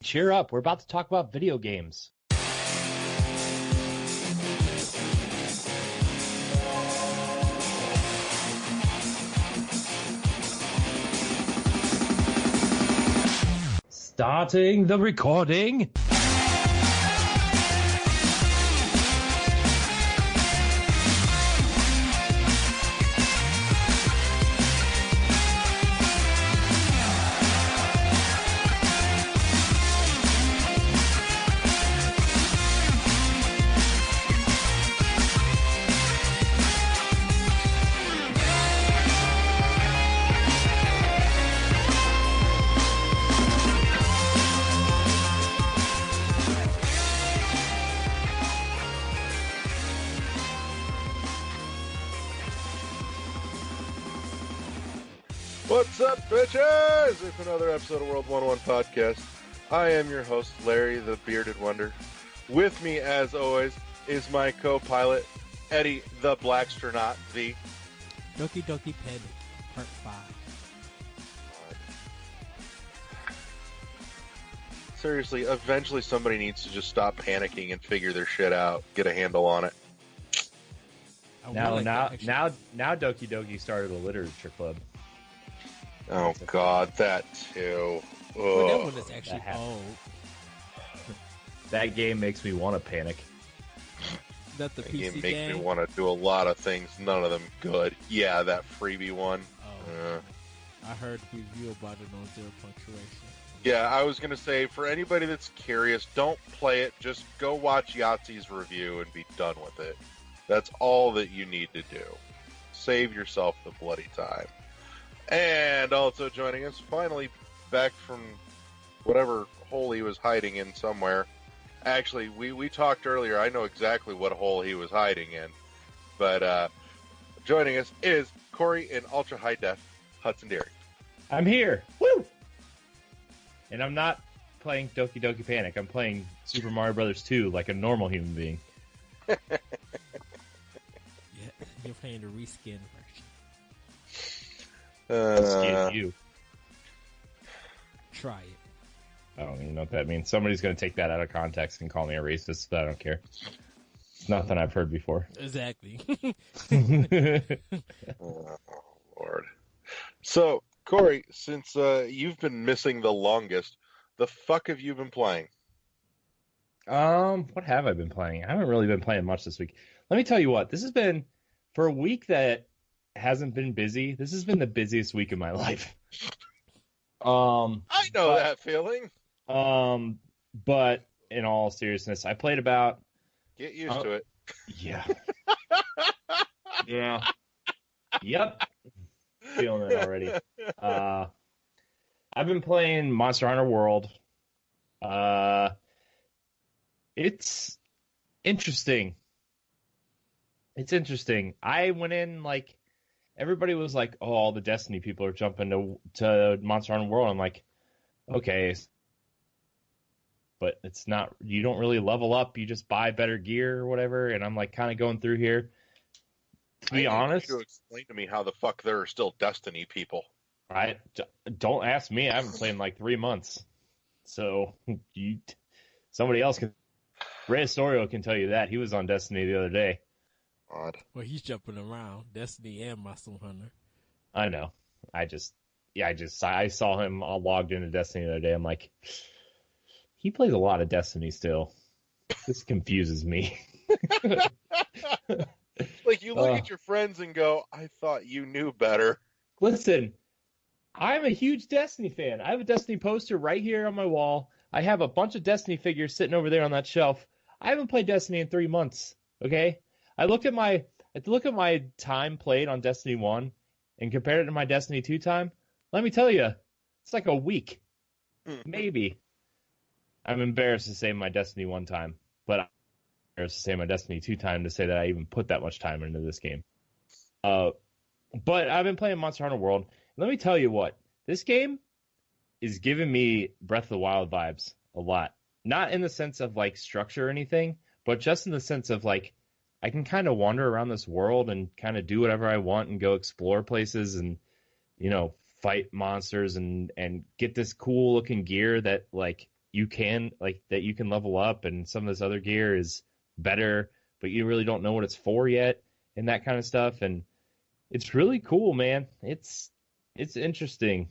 Cheer up. We're about to talk about video games. Starting the recording. What's up, bitches? It's another episode of World 101 Podcast. I am your host, Larry the Bearded Wonder. With me, as always, is my co-pilot, Eddie the Blackstronaut, the Doki Doki Ped, Part 5. Seriously, eventually somebody needs to just stop panicking and figure their shit out, get a handle on it. Now Doki Doki started a literature club. Oh God, that too. Well, that one is actually old. That game makes me want to panic. That the That PC game makes me want to do a lot of things, none of them good. Yeah, that freebie one. Oh, I heard a review about it on Zero Punctuation. Yeah, I was going to say, for anybody that's curious, don't play it. Just go watch Yahtzee's review and be done with it. That's all that you need to do. Save yourself the bloody time. And also joining us, finally back from whatever hole he was hiding in somewhere. Actually, we talked earlier. I know exactly what hole he was hiding in. But joining us is Corey in Ultra High Def, Hudson Dairy. I'm here. Woo! And I'm not playing Doki Doki Panic. I'm playing Super Mario Bros. 2 like a normal human being. Yeah, you're playing the reskin version. Excuse you. Try it. I don't even know what that means. Somebody's going to take that out of context and call me a racist, but I don't care. It's nothing I've heard before. Exactly. Oh, Lord. So, Corey, since you've been missing the longest, the fuck have you been playing? What have I been playing? I haven't really been playing much this week. Let me tell you what. This has been, for a week that hasn't been busy, this has been the busiest week of my life. I know that feeling. But in all seriousness, I played about... Get used to it. Yeah. Yeah. Yep. Feeling it already. I've been playing Monster Hunter World. It's interesting. It's interesting. I went in like... Everybody was like, oh, all the Destiny people are jumping to Monster Hunter World. I'm like, okay. But it's not, you don't really level up. You just buy better gear or whatever. And I'm like kind of going through here. To be honest. I need you to explain to me how the fuck there are still Destiny people. Right? Don't ask me. I haven't played in like 3 months. So somebody else can. Ray Astorio can tell you that. He was on Destiny the other day. Odd. Well, he's jumping around. Destiny and Monster Hunter. I know. I saw him all logged into Destiny the other day. I'm like, he plays a lot of Destiny still. This confuses me. Like, you look at your friends and go, I thought you knew better. Listen, I'm a huge Destiny fan. I have a Destiny poster right here on my wall. I have a bunch of Destiny figures sitting over there on that shelf. I haven't played Destiny in 3 months, okay? I look at my time played on Destiny 1 and compared it to my Destiny 2 time. Let me tell you, it's like a week. Maybe. I'm embarrassed to say my Destiny 1 time, but I'm embarrassed to say my Destiny 2 time to say that I even put that much time into this game. But I've been playing Monster Hunter World. Let me tell you what, this game is giving me Breath of the Wild vibes a lot. Not in the sense of like structure or anything, but just in the sense of like, I can kind of wander around this world and kind of do whatever I want and go explore places and, you know, fight monsters and get this cool looking gear that like you can level up, and some of this other gear is better, but you really don't know what it's for yet, and that kind of stuff. And it's really cool, man. It's interesting.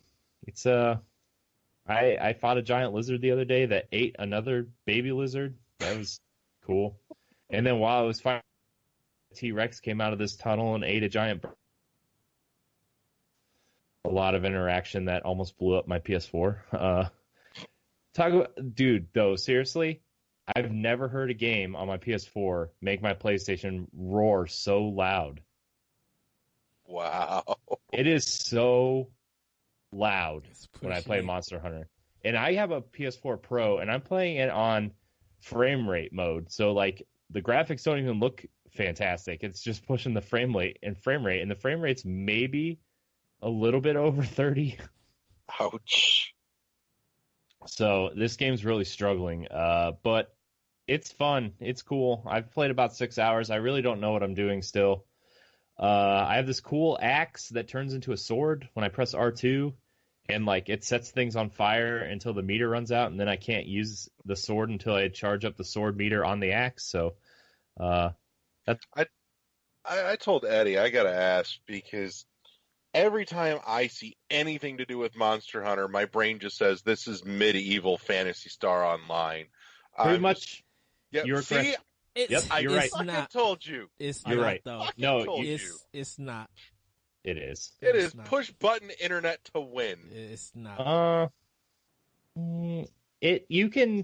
It's I fought a giant lizard the other day that ate another baby lizard. That was cool. And then while I was fighting, a T-Rex came out of this tunnel and ate a giant bird. A lot of interaction that almost blew up my PS4. Talk about, dude, though, seriously, I've never heard a game on my PS4 make my PlayStation roar so loud. Wow. It is so loud when I pushing play it. Monster Hunter. And I have a PS4 Pro, and I'm playing it on frame rate mode. So, like, the graphics don't even look fantastic. It's just pushing the frame rate, and the frame rate's maybe a little bit over 30. Ouch. So this game's really struggling, but it's fun. It's cool. I've played about 6 hours. I really don't know what I'm doing still. I have this cool axe that turns into a sword when I press R2, and like it sets things on fire until the meter runs out, and then I can't use the sword until I charge up the sword meter on the axe. So that's I told Eddie I gotta ask because every time I see anything to do with Monster Hunter, my brain just says this is medieval Phantasy Star Online. pretty I'm much. Yeah, You're see, correct. Yep, you're right. It's fucking not. told you. It's You're not, right. though. Fucking No, told you. It's not. It is. It It's is not. push button internet to win. It's not. You can.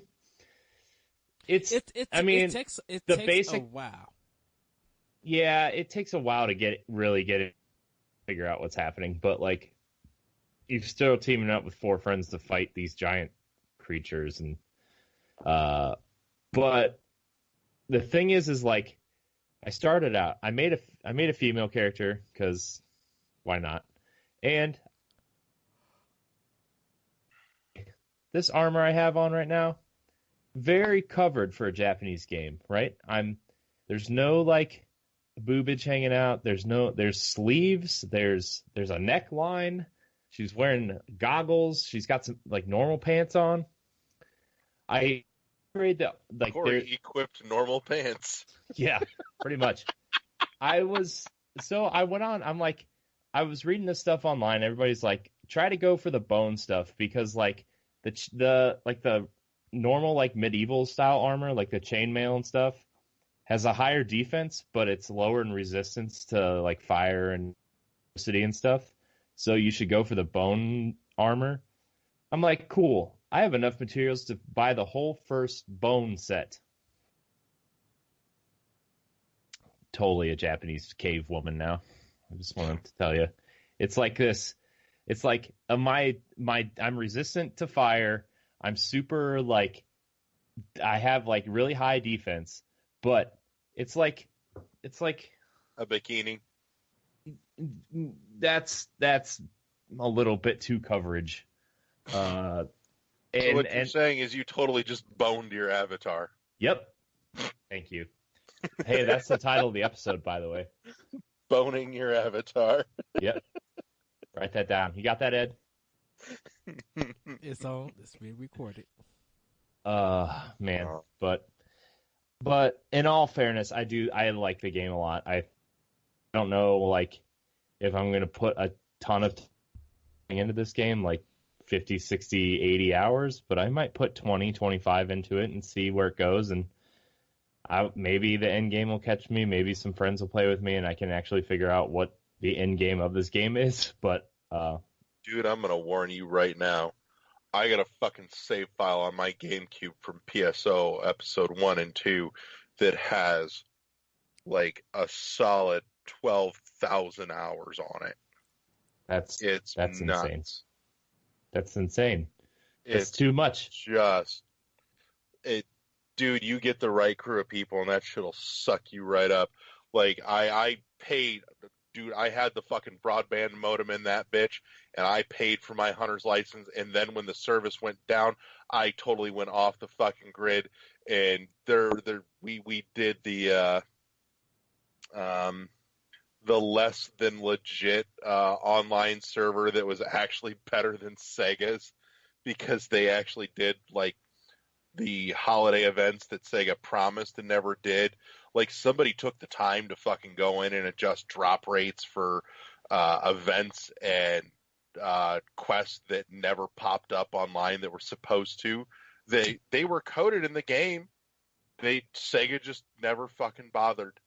I mean, it takes the takes basic- a while. Yeah, it takes a while to really get it, figure out what's happening. But like, you're still teaming up with 4 friends to fight these giant creatures, and but the thing is like, I started out. I made a female character because why not? And this armor I have on right now, very covered for a Japanese game, right? There's no like boobage hanging out. There's sleeves. There's a neckline. She's wearing goggles. She's got some like normal pants on. I afraid that like Corey equipped normal pants. yeah, pretty much. I went on. I'm like, I was reading this stuff online. Everybody's like, try to go for the bone stuff because like the normal like medieval style armor, like the chainmail and stuff, has a higher defense, but it's lower in resistance to like fire and electricity and stuff. So you should go for the bone armor. I'm like, cool. I have enough materials to buy the whole first bone set. Totally a Japanese cave woman now. I just wanted to tell you. It's like this. It's like I'm resistant to fire. I'm super like I have like really high defense, but it's like A bikini. that's a little bit too coverage. So what you're saying is you totally just boned your avatar. Yep. Thank you. Hey, that's the title of the episode, by the way. Boning your avatar. Yep. Write that down. You got that, Ed? It's on. It's being recorded. Man. But in all fairness, I like the game a lot. I don't know like if I'm going to put a ton of time into this game, like 50, 60, 80 hours, but I might put 20, 25 into it and see where it goes. And maybe the end game will catch me. Maybe some friends will play with me and I can actually figure out what the end game of this game is. But, dude, I'm going to warn you right now. I got a fucking save file on my GameCube from PSO episode 1 and 2 that has like a solid 12,000 hours on it. That's nuts. insane. That's insane. It's too much. Dude, you get the right crew of people and that shit'll suck you right up. Like I paid, dude, I had the fucking broadband modem in that bitch and I paid for my hunter's license, and then when the service went down, I totally went off the fucking grid, and we did the less than legit online server that was actually better than Sega's, because they actually did like the holiday events that Sega promised and never did. Like, somebody took the time to fucking go in and adjust drop rates for events and quests that never popped up online that were supposed to. They were coded in the game. Sega just never fucking bothered.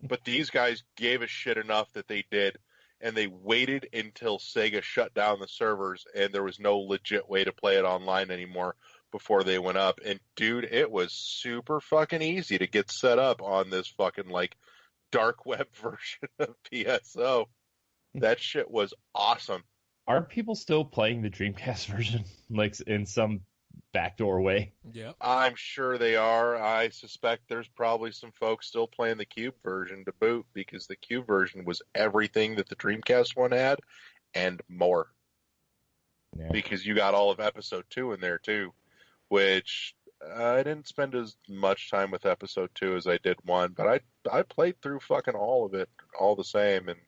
But these guys gave a shit enough that they did, and they waited until Sega shut down the servers and there was no legit way to play it online anymore before they went up. And dude, it was super fucking easy to get set up on this fucking like dark web version of PSO. That shit was awesome. Are people still playing the Dreamcast version, like in some backdoor way? Yep. I'm sure they are. I suspect there's probably some folks still playing the Cube version to boot, because the Cube version was everything that the Dreamcast one had and more. Yeah. Because you got all of Episode 2 in there too, which I didn't spend as much time with Episode 2 as I did 1, but I played through fucking all of it all the same, and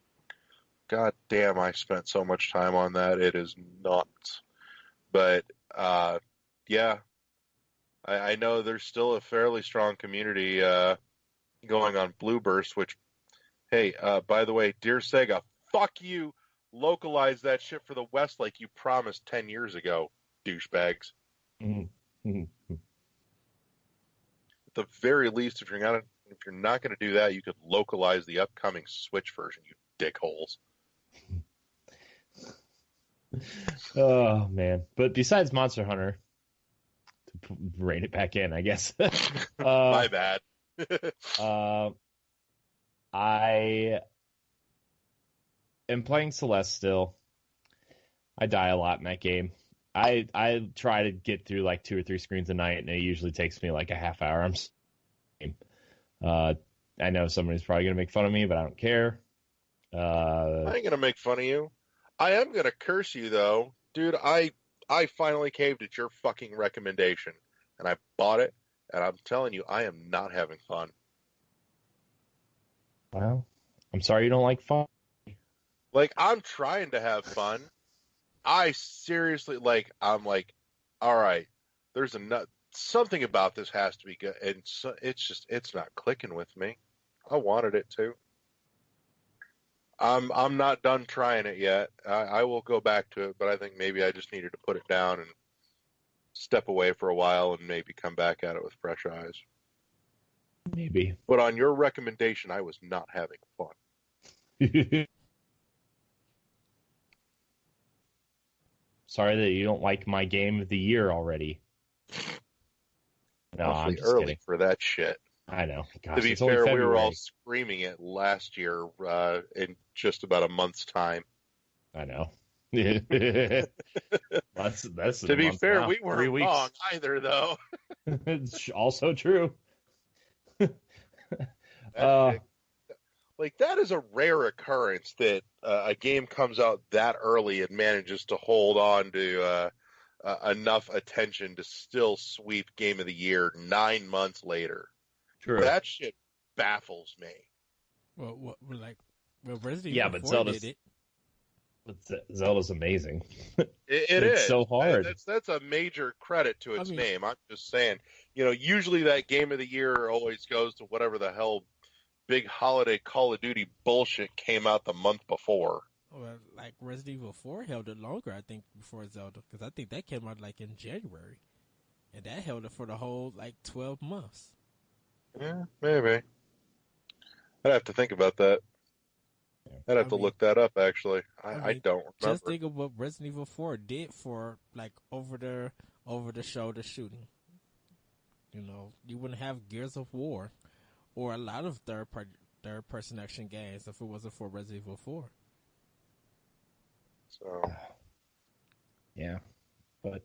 god damn, I spent so much time on that. It is nuts. But yeah, I know there's still a fairly strong community going on Blueburst, which, hey, by the way, dear Sega, fuck you. Localize that shit for the West like you promised 10 years ago, douchebags. Mm-hmm. At the very least, if you're not going to do that, you could localize the upcoming Switch version, you dickholes. Oh man! But besides Monster Hunter, to rein it back in, I guess. My bad. I am playing Celeste still. I die a lot in that game. I try to get through like 2 or 3 screens a night, and it usually takes me like a half hour. I know somebody's probably gonna make fun of me, but I don't care. I ain't gonna make fun of you. I am gonna curse you though, dude. I finally caved at your fucking recommendation, and I bought it, and I'm telling you, I am not having fun. Well, I'm sorry you don't like fun. Like, I'm trying to have fun. I seriously, like, I'm like, all right, there's something about this has to be good, and so it's not clicking with me. I wanted it to. I'm not done trying it yet. I will go back to it, but I think maybe I just needed to put it down and step away for a while and maybe come back at it with fresh eyes. Maybe. But on your recommendation, I was not having fun. Sorry that you don't like my game of the year already. No, I'm just early kidding. For that shit. I know. Gosh, To be it's only fair, we were February. all screaming it last year in just about a month's time. I know. that's To be fair, now. we 3 weren't weeks. wrong either, though. It's also true. Like, that is a rare occurrence that a game comes out that early and manages to hold on to enough attention to still sweep Game of the Year 9 months later. True. That shit baffles me. Well, Resident Yeah, Evil but 4 Zelda's- did it. But Zelda's amazing. It It's is so hard. That's a major credit to its I mean- name. I'm just saying, usually that Game of the Year always goes to whatever the hell big holiday Call of Duty bullshit came out the month before. Well, like Resident Evil 4 held it longer, I think, before Zelda, because I think that came out like in January, and that held it for the whole like 12 months. Yeah, maybe. I'd have to think about that. I'd have to look that up, actually. I don't remember. Just think of what Resident Evil 4 did for like over the shoulder shooting. You wouldn't have Gears of War or a lot of third person action games if it wasn't for Resident Evil 4. So Yeah. But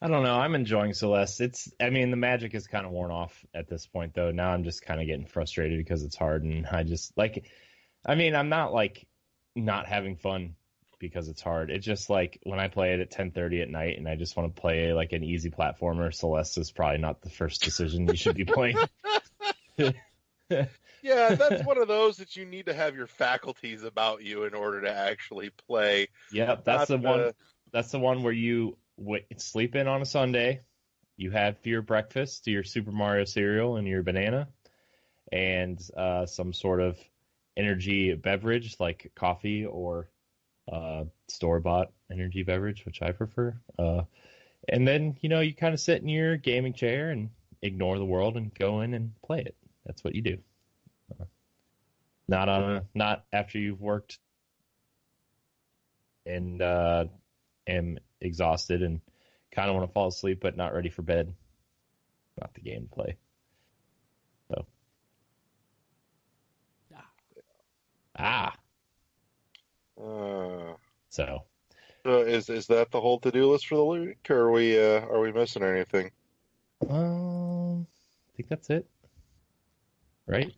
I don't know. I'm enjoying Celeste. The magic is kind of worn off at this point, though. Now I'm just kind of getting frustrated because it's hard, and I'm not like not having fun because it's hard. It's just like when I play it at 10:30 at night and I just want to play like an easy platformer, Celeste is probably not the first decision you should be playing. yeah, that's one of those that you need to have your faculties about you in order to actually play. Yep, that's the one. That's the one where you sleep in on a Sunday, you have for your breakfast your Super Mario cereal and your banana, and some sort of energy beverage like coffee or store-bought energy beverage, which I prefer. And then, you kind of sit in your gaming chair and ignore the world and go in and play it. That's what you do. Not after you've worked and am exhausted and kind of want to fall asleep but not ready for bed. Not the game to play. So. So. So is that the whole to-do list for the week, or are we missing anything? I think that's it. Right?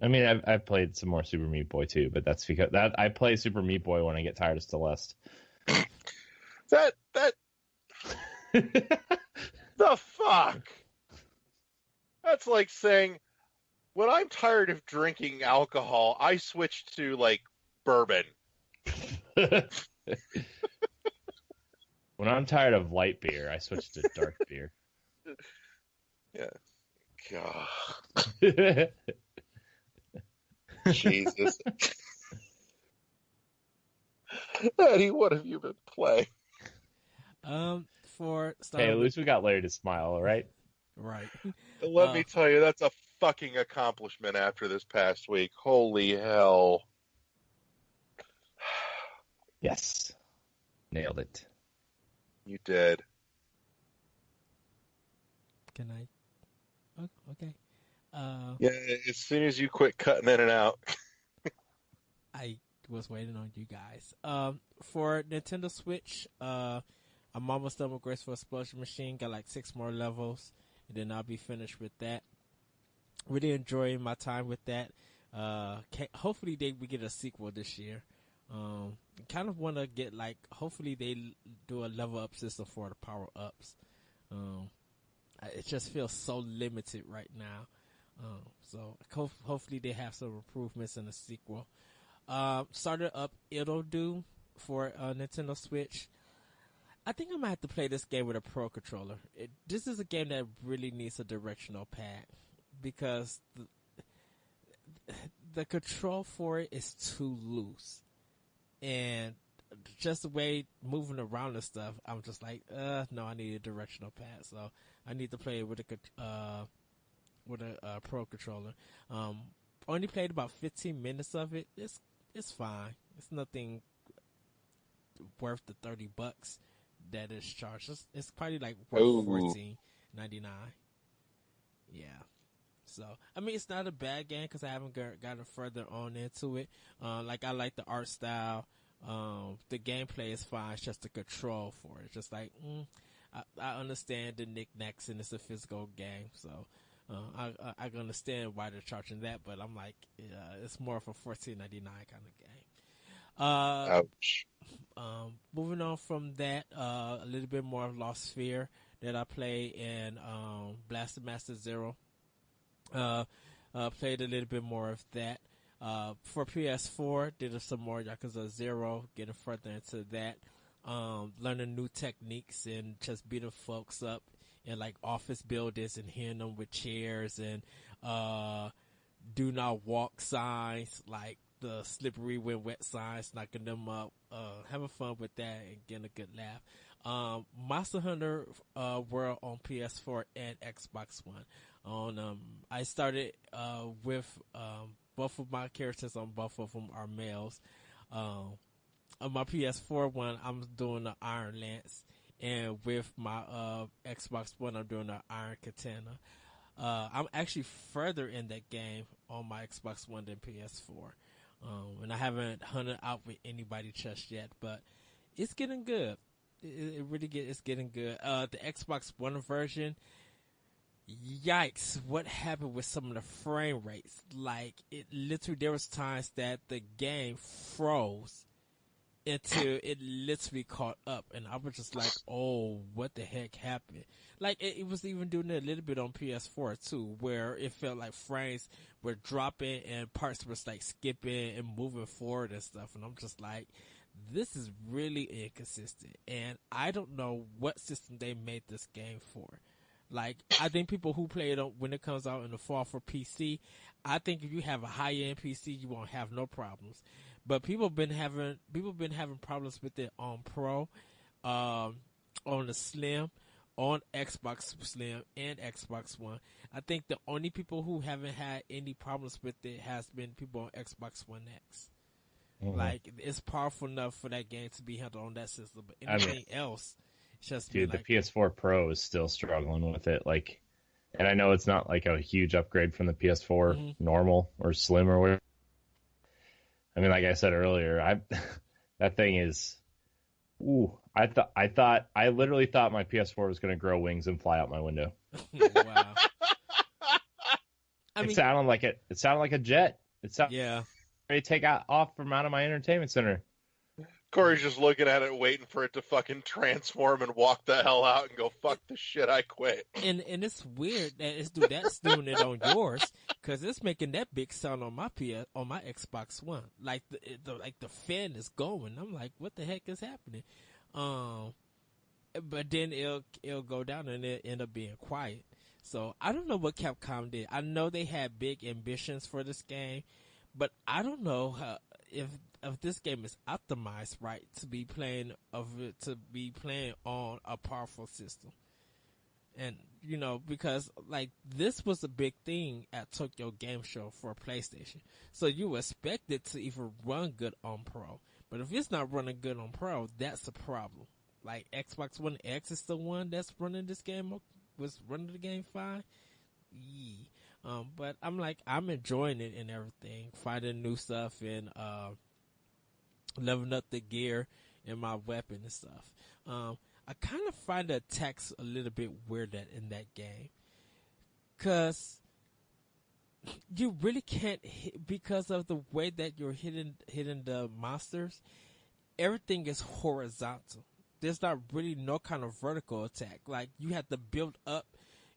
I mean, I've played some more Super Meat Boy too, but that's because I play Super Meat Boy when I get tired of Celeste. That the fuck? That's like saying when I'm tired of drinking alcohol, I switch to like bourbon. When I'm tired of light beer, I switch to dark beer. Yeah. God. Jesus. Eddie, what have you been playing? Hey, at least we got Larry to smile, right? Right. Let me tell you, that's a fucking accomplishment after this past week. Holy hell. Yes. Nailed it. You did. Can I? Oh, okay. Yeah, as soon as you quit cutting in and out. I was waiting on you guys. For Nintendo Switch, I'm almost done with Graceful Explosion Machine. Got like 6 more levels, and then I'll be finished with that. Really enjoying my time with that. Hopefully we get a sequel this year. Kind of want to get hopefully they do a level up system for the power ups. It just feels so limited right now. So hopefully they have some improvements in the sequel. Started up It'll Do for Nintendo Switch. I think I'm gonna have to play this game with a Pro controller. This is a game that really needs a directional pad because the control for it is too loose, and just the way moving around and stuff, I'm just like, no, I need a directional pad. So I need to play it with a Pro controller. Only played about 15 minutes of it. It's fine. It's nothing worth the $30 that is charged. It's probably like worth $14.99. Yeah. So I mean, it's not a bad game because I haven't gotten further on into it. I like the art style. The gameplay is fine. It's just the control for it. It's just like I understand the knickknacks and it's a physical game, so I can understand why they're charging that. But I'm like, it's more of a $14.99 kind of game. Ouch. Moving on from that, a little bit more of Lost Sphere that I play in Blaster Master Zero. Played a little bit more of that. For PS4, did some more Yakuza 0, getting further into that. Learning new techniques and just beating folks up in like office buildings and hitting them with chairs and do not walk signs, like the slippery when wet signs, knocking them up, having fun with that and getting a good laugh. Monster Hunter World on PS4 and Xbox One. I started with both of my characters on both of them are males. On my PS4 one, I'm doing the Iron Lance, and with my Xbox One, I'm doing the Iron Katana. I'm actually further in that game on my Xbox One than PS4. And I haven't hunted out with anybody just yet, but it's getting good. It's getting good. The Xbox One version, yikes, what happened with some of the frame rates? Like, it literally, there was times that the game froze until it literally caught up, and I was just like, oh, what the heck happened? Like, it was even doing it a little bit on PS4 too, where it felt like frames were dropping and parts was like skipping and moving forward and stuff, and I'm just like, this is really inconsistent, and I don't know what system they made this game for. Like, I think people who play it when it comes out in the fall for PC, I think if you have a high-end PC, you won't have no problems. But people been having problems with it on Pro, on the Slim, on Xbox Slim and Xbox One. I think the only people who haven't had any problems with it has been people on Xbox One X. Mm-hmm. Like, it's powerful enough for that game to be handled on that system, but anything else, it's just dude, the PS4 Pro is still struggling with it. Like, and I know it's not like a huge upgrade from the PS4 normal or Slim or whatever. I mean, like I said earlier, that thing is. Ooh, I literally thought my PS4 was going to grow wings and fly out my window. Wow. It sounded like a jet. Yeah. Ready to take off from out of my entertainment center. Corey's just looking at it, waiting for it to fucking transform and walk the hell out and go, fuck this shit, I quit. And it's weird that that's doing it on yours, because it's making that big sound on my Xbox One. Like the fan is going. I'm like, what the heck is happening? But then it'll go down and it'll end up being quiet. So I don't know what Capcom did. I know they had big ambitions for this game, but I don't know if this game is optimized right to be playing on a powerful system. And because like this was a big thing at Tokyo Game Show for PlayStation, so you expect it to even run good on Pro. But if it's not running good on Pro, that's a problem. Like Xbox One X is the one that's running this game, was running the game fine. Yeah. But I'm enjoying it and everything, finding new stuff and leveling up the gear and my weapon and stuff. I kind of find the attacks a little bit weird in that game, cause you really can't hit because of the way that you're hitting the monsters. Everything is horizontal. There's not really no kind of vertical attack. Like, you have to build up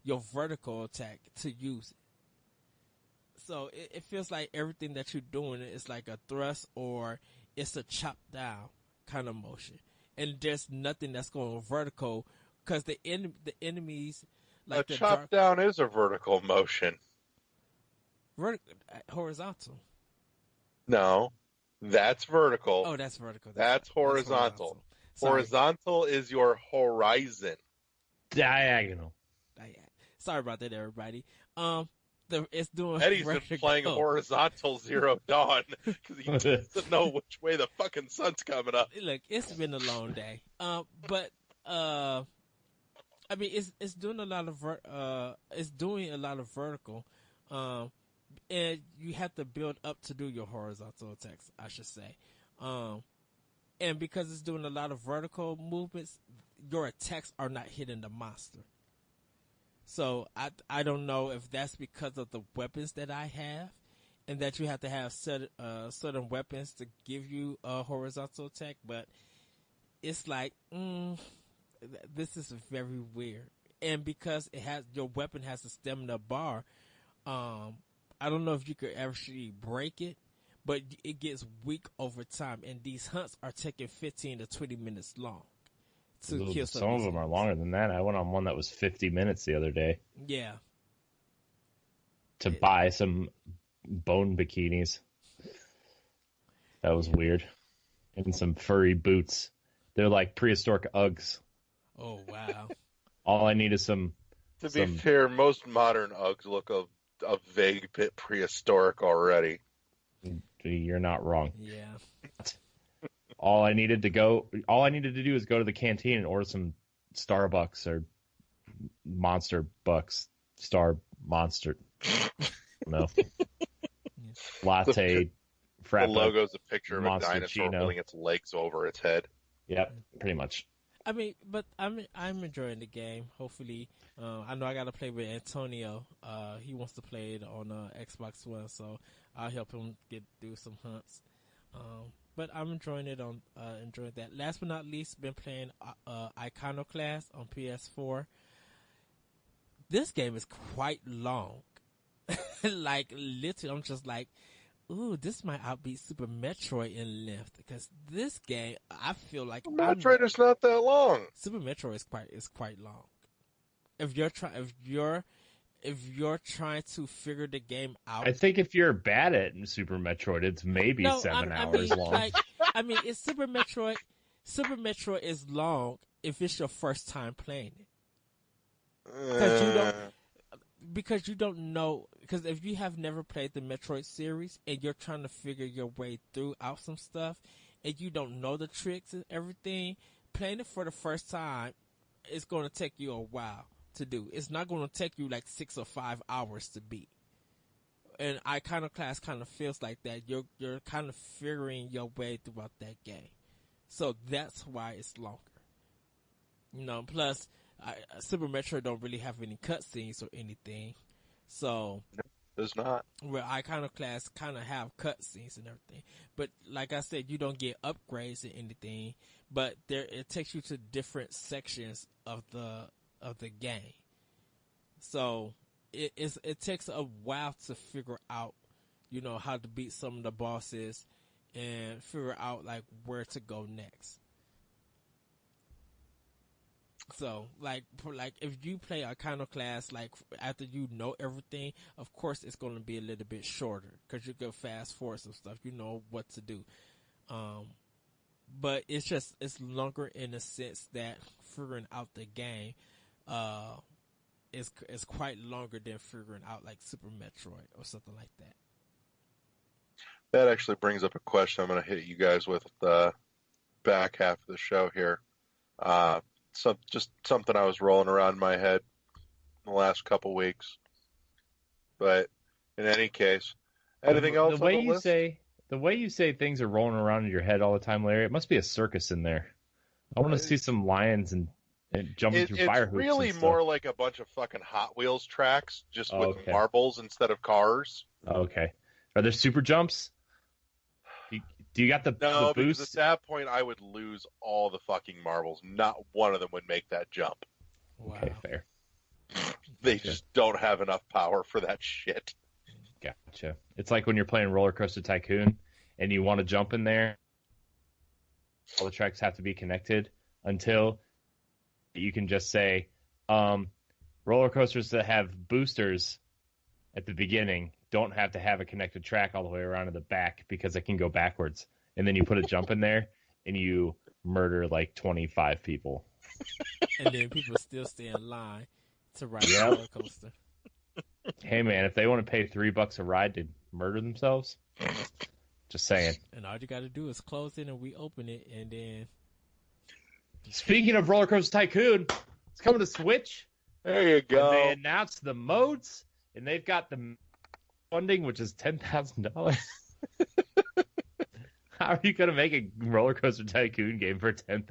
your vertical attack to use it. So it feels like everything that you're doing is like a thrust or it's a chop down kind of motion. And there's nothing that's going vertical because the enemies, like a chop down is a vertical motion. Horizontal. No, that's vertical. Oh, that's vertical. That's horizontal. Horizontal is your horizon. Diagonal. Sorry about that, everybody. It's doing. Eddie's been playing Horizontal Zero Dawn because he doesn't know which way the fucking sun's coming up. Look, it's been a long day. But I mean, it's doing a lot of vertical. And you have to build up to do your horizontal attacks, I should say. And because it's doing a lot of vertical movements, your attacks are not hitting the monster. So I don't know if that's because of the weapons that I have, and that you have to have certain weapons to give you a horizontal attack. But it's like, this is very weird. And because your weapon has a stamina bar, I don't know if you could actually break it, but it gets weak over time. And these hunts are taking 15 to 20 minutes long. Some of them are longer than that. I went on one that was 50 minutes the other day. Yeah. To buy some bone bikinis. That was weird. And some furry boots. They're like prehistoric Uggs. Oh, wow. All I need is some... To be fair, most modern Uggs look a vague bit prehistoric already. You're not wrong. Yeah. All I needed to do is go to the canteen and order some Starbucks or Monster Bucks. Star Monster. No. Latte. The logo's a picture of a Monster dinosaur Chino. holding its legs over its head. Yep, pretty much. I mean, but I'm enjoying the game. Hopefully, I know I got to play with Antonio. He wants to play it on Xbox One, so I'll help him do some hunts. But I'm enjoying it enjoying that. Last but not least, been playing Iconoclast on PS4. This game is quite long. Like, literally, I'm just like, ooh, this might outbeat Super Metroid in length because this game, I feel like Metroid is not that long. Super Metroid is quite long. If you're trying to figure the game out, I think if you're bad at Super Metroid, it's maybe no, 7 hours long. It's Super Metroid. Super Metroid is long if it's your first time playing it. Because you don't know. Because if you have never played the Metroid series and you're trying to figure your way through out some stuff, and you don't know the tricks and everything, playing it for the first time, it's going to take you a while to do. It's not going to take you like 6 or 5 hours to beat. And Iconoclast kind of feels like that. You're kind of figuring your way throughout that game. So that's why it's longer. Plus, Super Metroid don't really have any cutscenes or anything. So Does not. where Iconoclast kind of have cutscenes and everything. But like I said, you don't get upgrades or anything. But it takes you to different sections of the game. So it takes a while to figure out, how to beat some of the bosses and figure out like where to go next. So, if you play Iconoclast, after you know everything, of course it's going to be a little bit shorter because you can fast forward some stuff. You know what to do. But it's longer in the sense that figuring out the game, is quite longer than figuring out like Super Metroid or something like that. That actually brings up a question I'm going to hit you guys with the back half of the show here. Just something I was rolling around in my head in the last couple weeks. But in any case, anything else The way on the you list? the way you say things are rolling around in your head all the time, Larry, it must be a circus in there. I want to see some lions and jumping through fire It's hoops. really and stuff. more like a bunch of fucking Hot Wheels tracks, just with Okay. marbles instead of cars. Okay. Are there super jumps? Do you got the No, boost? because at that point I would lose all the fucking marbles. Not one of them would make that jump. Wow. Okay, fair. They just don't have enough power for that shit. Gotcha. It's like when you're playing Roller Coaster Tycoon and you want to jump in there. All the tracks have to be connected until you can just say, roller coasters that have boosters at the beginning don't have to have a connected track all the way around to the back because it can go backwards. And then you put a jump in there and you murder like 25 people. And then people still stay in line to ride the Yep. roller coaster. Hey man, if they want to pay $3 a ride to murder themselves, just saying. And all you got to do is close it and reopen it, and then Speaking of Roller Coaster Tycoon, it's coming to Switch. There you go. And they announced the modes, and they've got the funding, which is $10,000. How are you going to make a Roller Coaster Tycoon game for $10,000?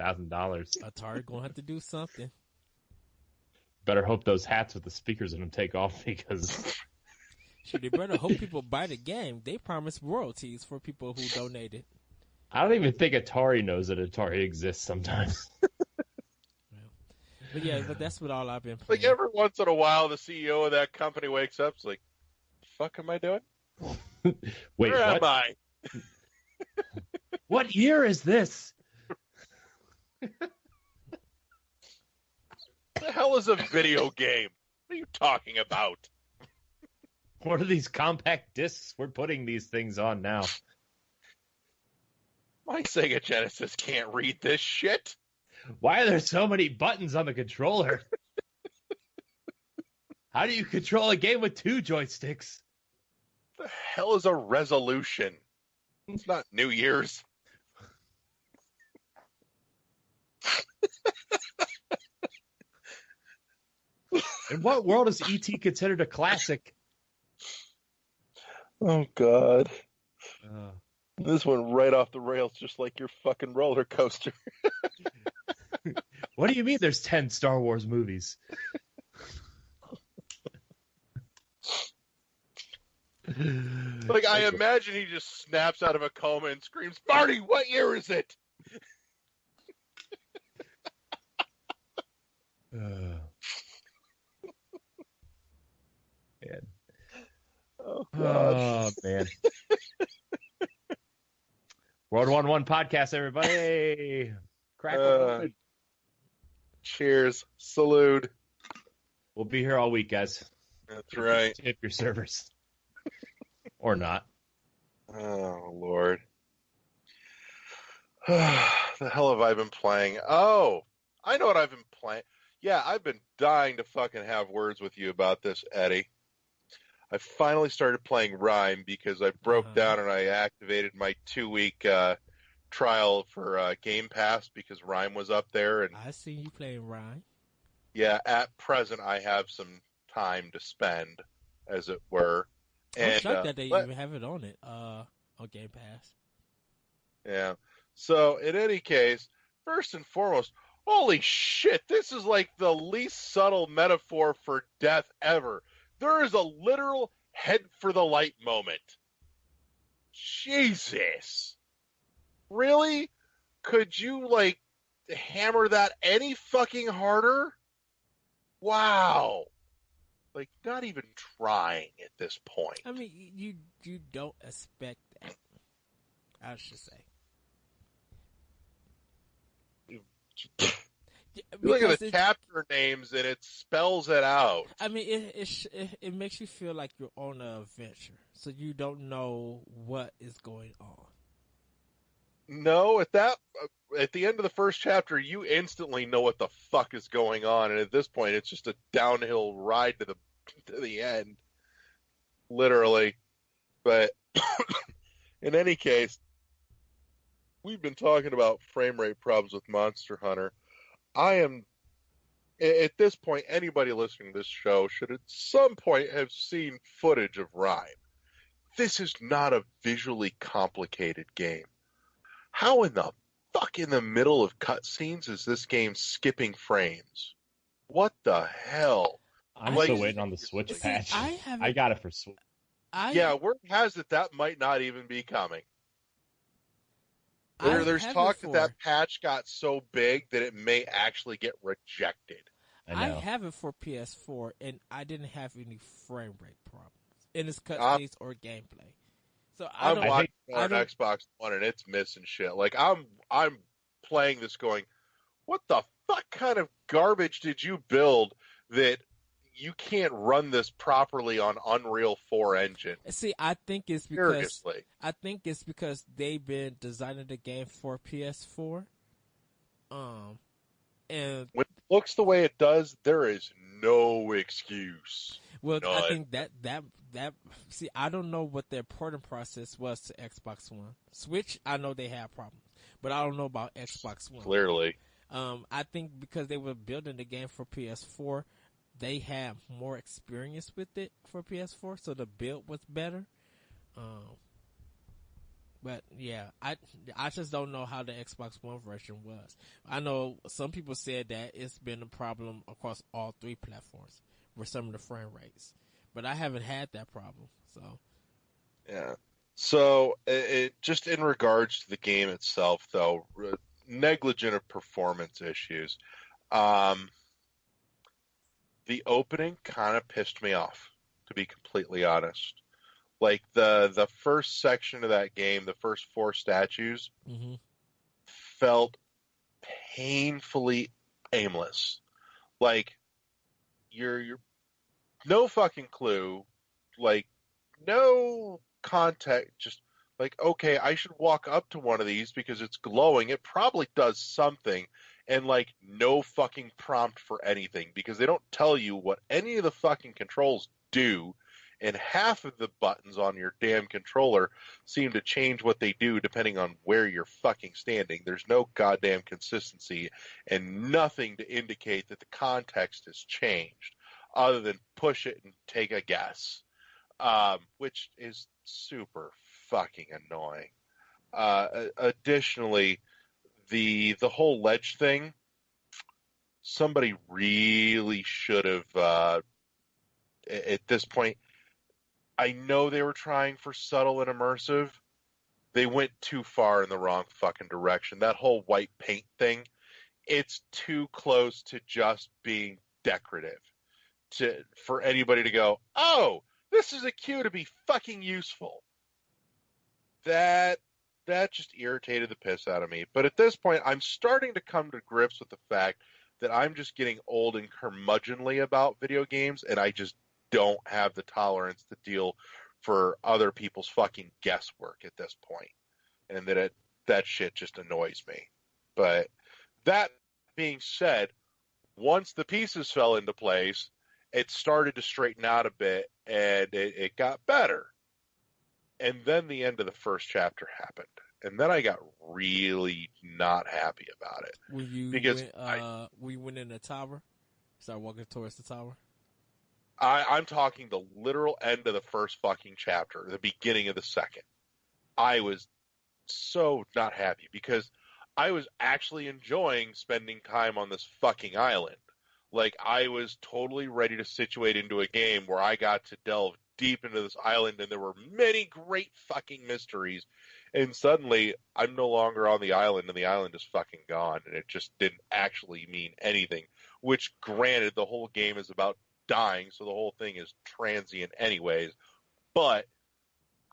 Atari gonna have to do something. Better hope those hats with the speakers in them take off because Should they better hope people buy the game? They promise royalties for people who donated. I don't even think Atari knows that Atari exists sometimes. But yeah, but that's what all I've been Like playing. every once in a while, the CEO of that company wakes up. It's like, "The fuck am I doing? Wait, Where what? am I? What year is this? The hell is a video game? What are you talking about? What are these compact discs we're putting these things on now? My Sega Genesis can't read this shit. Why are there so many buttons on the controller? How do you control a game with 2 joysticks? The hell is a resolution? It's not New Year's. In what world is E.T. considered a classic? Oh, God. This went right off the rails just like your fucking roller coaster. What do you mean there's 10 Star Wars movies? Like, I imagine he just snaps out of a coma and screams, "Marty, what year is it?" Man. Oh, God. Oh, man. Road 1-1 podcast, everybody. Crack one open. Cheers. Salute. We'll be here all week, guys. That's right. Tip your servers. Or not. Oh, Lord. The hell have I been playing? Oh, I know what I've been playing. Yeah, I've been dying to fucking have words with you about this, Eddie. I finally started playing Rime because I broke down and I activated my 2-week trial for Game Pass because Rime was up there. And I see you playing Rime. yeah, at present I have some time to spend, as it were. I'm shocked that they even have it on it on Game Pass. Yeah. So, in any case, first and foremost, holy shit, this is like the least subtle metaphor for death ever. There is a literal head for the light moment. Jesus. Really? Could you, like, hammer that any fucking harder? Wow. Like, not even trying at this point. I mean, you don't expect that, I should say. Look at the chapter names and it spells it out. I mean, it makes you feel like you're on an adventure, so you don't know what is going on. No, at the end of the first chapter, you instantly know what the fuck is going on, and at this point, it's just a downhill ride to the end, literally. But in any case, we've been talking about frame rate problems with Monster Hunter. At this point, anybody listening to this show should at some point have seen footage of Rime. This is not a visually complicated game. How in the fuck in the middle of cutscenes is this game skipping frames? What the hell? I'm still waiting on the Switch patch. I got it for Switch. Yeah, word has it that might not even be coming. There's talk that patch got so big that it may actually get rejected. I have it for PS4, and I didn't have any frame rate problems in its cutscenes or gameplay. So I'm watching on Xbox One, and it's missing shit. Like I'm playing this, going, "What the fuck kind of garbage did you build that you can't run this properly on Unreal 4 engine?" See, I think it's because they've been designing the game for PS4. And when it looks the way it does, there is no excuse. Well, None. I think that see, I don't know what their porting process was to Xbox One. Switch, I know they have problems, but I don't know about Xbox One. Clearly. I think because they were building the game for PS4, they have more experience with it for PS4, so the build was better. But yeah, I just don't know how the Xbox One version was. I know some people said that it's been a problem across all 3 platforms with some of the frame rates, but I haven't had that problem. So yeah. So it just in regards to the game itself, though, negligent of performance issues. The opening kind of pissed me off, to be completely honest. Like the first section of that game, the first 4 statues, felt painfully aimless. Like you're no fucking clue, like no context, just like, okay, I should walk up to one of these because it's glowing. It probably does something, and like no fucking prompt for anything because they don't tell you what any of the fucking controls do. And half of the buttons on your damn controller seem to change what they do depending on where you're fucking standing. There's no goddamn consistency and nothing to indicate that the context has changed other than push it and take a guess, which is super fucking annoying. Additionally, the whole ledge thing, somebody really should have, at this point, I know they were trying for subtle and immersive. They went too far in the wrong fucking direction. That whole white paint thing, it's too close to just being decorative for anybody to go, oh, this is a cue to be fucking useful. That that just irritated the piss out of me. But at this point, I'm starting to come to grips with the fact that I'm just getting old and curmudgeonly about video games, and I just don't have the tolerance to deal for other people's fucking guesswork at this point. And that shit just annoys me. But that being said, once the pieces fell into place, it started to straighten out a bit, and it got better. And then the end of the first chapter happened. And then I got really not happy about it. When you went in the tower, start walking towards the tower. I'm talking the literal end of the first fucking chapter, the beginning of the second. I was so not happy because I was actually enjoying spending time on this fucking island. Like, I was totally ready to situate into a game where I got to delve deep into this island, and there were many great fucking mysteries. And suddenly, I'm no longer on the island, and the island is fucking gone, and it just didn't actually mean anything. Which, granted, the whole game is about dying, so the whole thing is transient anyways. But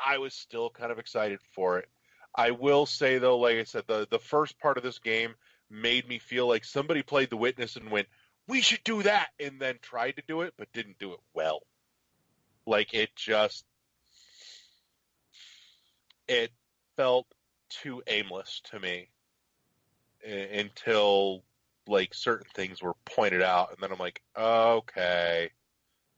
I was still kind of excited for it. I will say, though, like I said, the first part of this game made me feel like somebody played The Witness and went, we should do that, and then tried to do it, but didn't do it well. Like, it felt too aimless to me until, like, certain things were pointed out, and then I'm like, okay.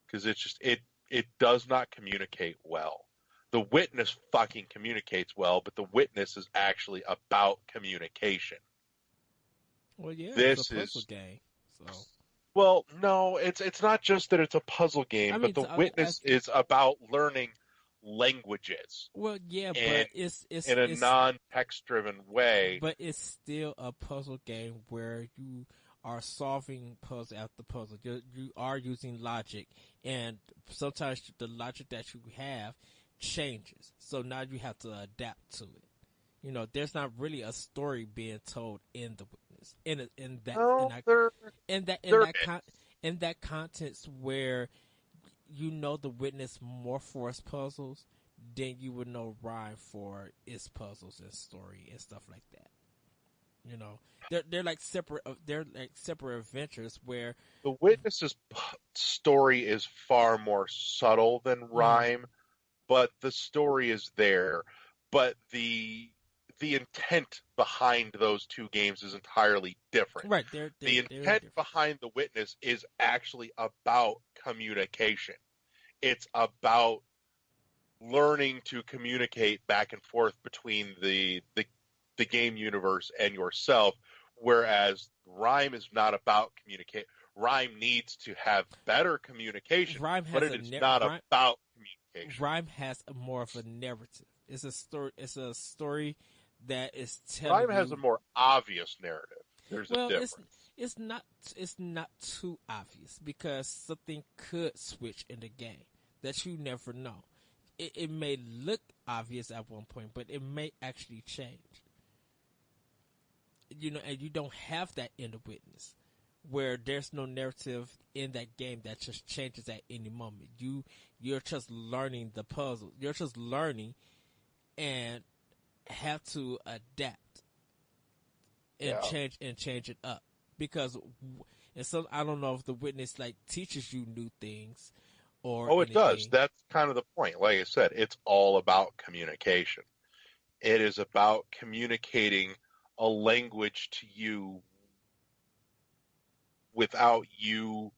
Because it does not communicate well. The Witness fucking communicates well, but The Witness is actually about communication. Well, yeah, this it's a puzzle game, so... Well, no, it's not just that it's a puzzle game, but The Witness is about learning languages. Well, yeah, but it's in a non-text driven way. But it's still a puzzle game where you are solving puzzle after puzzle. You are using logic, and sometimes the logic that you have changes. So now you have to adapt to it. You know, there's not really a story being told in The Witness. In that context where you know The Witness more for its puzzles than you would know Rhyme for its puzzles and story and stuff like that. You know, they're like separate adventures where The Witness's story is far more subtle than Rhyme, but the story is there. But the intent behind those two games is entirely different. Right. The intent behind The Witness is actually about communication. It's about learning to communicate back and forth between the game universe and yourself, whereas Rhyme is not about communicate. Rhyme needs to have better communication, but it is not about communication. Rhyme has more of a narrative. It's a story that is telling. Rhyme has a more obvious narrative. There's a difference. It's not too obvious because something could switch in the game that you never know. It may look obvious at one point, but it may actually change. You know, and you don't have that in The Witness, where there's no narrative in that game that just changes at any moment. You're just learning the puzzle. You're just learning and have to adapt and change it up, because and so I don't know if The Witness like teaches you new things or it does. That's kind of the point. Like I said, it's all about communication. It is about communicating a language to you without you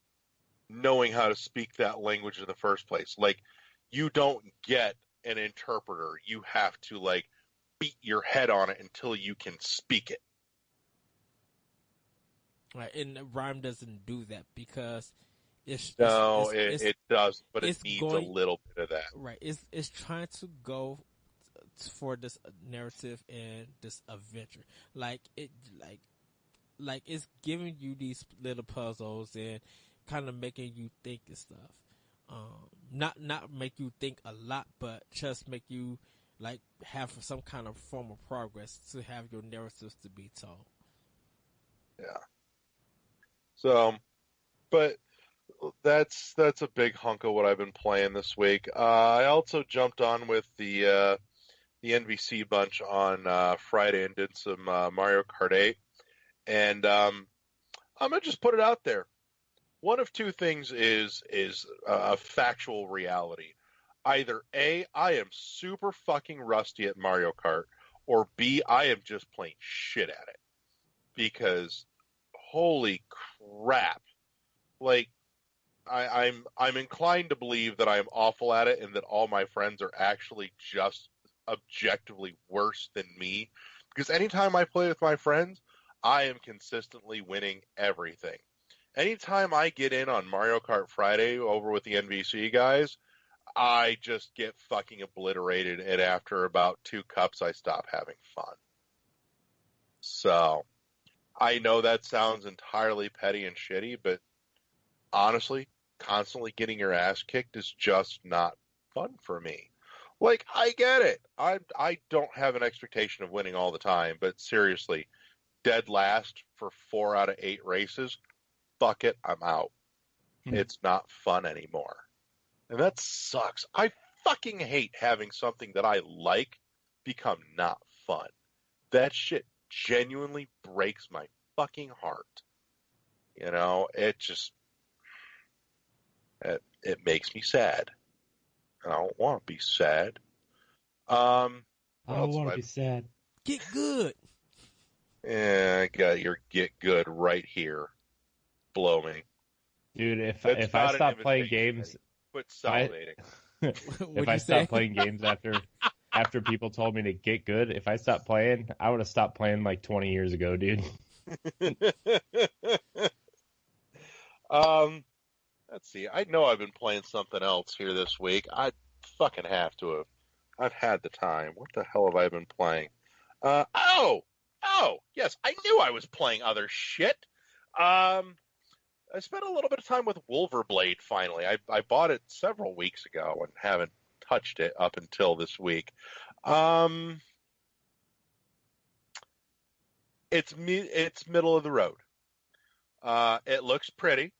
knowing how to speak that language in the first place. Like, you don't get an interpreter. You have to like beat your head on it until you can speak it. Right, and Rhyme doesn't do that because it does, but it needs a little bit of that. Right, it's trying to go for this narrative and this adventure. Like it's giving you these little puzzles and kind of making you think and stuff. Not make you think a lot, but just make you like have some kind of form of progress to have your narratives to be told. Yeah. So, but that's a big hunk of what I've been playing this week. I also jumped on with the the NVC bunch on Friday and did some Mario Kart 8. And I'm going to just put it out there. One of two things is a factual reality. Either A, I am super fucking rusty at Mario Kart, or B, I am just playing shit at it. Because, holy crap. Like, I'm inclined to believe that I'm awful at it and that all my friends are actually just objectively worse than me. Because anytime I play with my friends, I am consistently winning everything. Anytime I get in on Mario Kart Friday over with the NVC guys, I just get fucking obliterated, and after about 2 cups, I stop having fun. So, I know that sounds entirely petty and shitty, but honestly, constantly getting your ass kicked is just not fun for me. Like, I get it. I don't have an expectation of winning all the time, but seriously, dead last for 4 out of 8 races, fuck it, I'm out. It's not fun anymore. And that sucks. I fucking hate having something that I like become not fun. That shit genuinely breaks my fucking heart. You know, it just... It makes me sad. I don't want to be sad. I don't want to be sad. Get good. Yeah, I got your get good right here. Blow me. Dude, if I stop playing games... Quit salivating. If I stopped playing games after people told me to get good, if I stopped playing, I would have stopped playing like 20 years ago, dude. Let's see. I know I've been playing something else here this week. I fucking have to have. I've had the time. What the hell have I been playing? Oh, yes. I knew I was playing other shit. I spent a little bit of time with Wolverblade, finally. I bought it several weeks ago and haven't touched it up until this week. It's middle of the road. It looks pretty.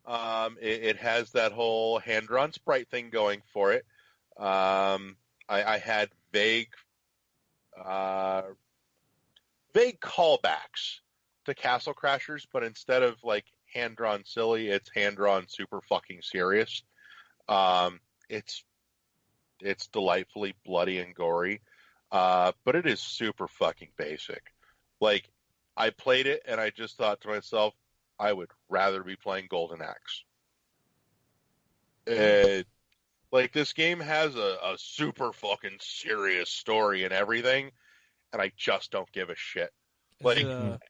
It has that whole hand-drawn sprite thing going for it. I had vague callbacks to Castle Crashers, but instead of like hand-drawn silly, it's hand-drawn super fucking serious. It's delightfully bloody and gory, but it is super fucking basic. Like, I played it and I just thought to myself, I would rather be playing Golden Axe. Like, this game has a super fucking serious story and everything, and I just don't give a shit. Like,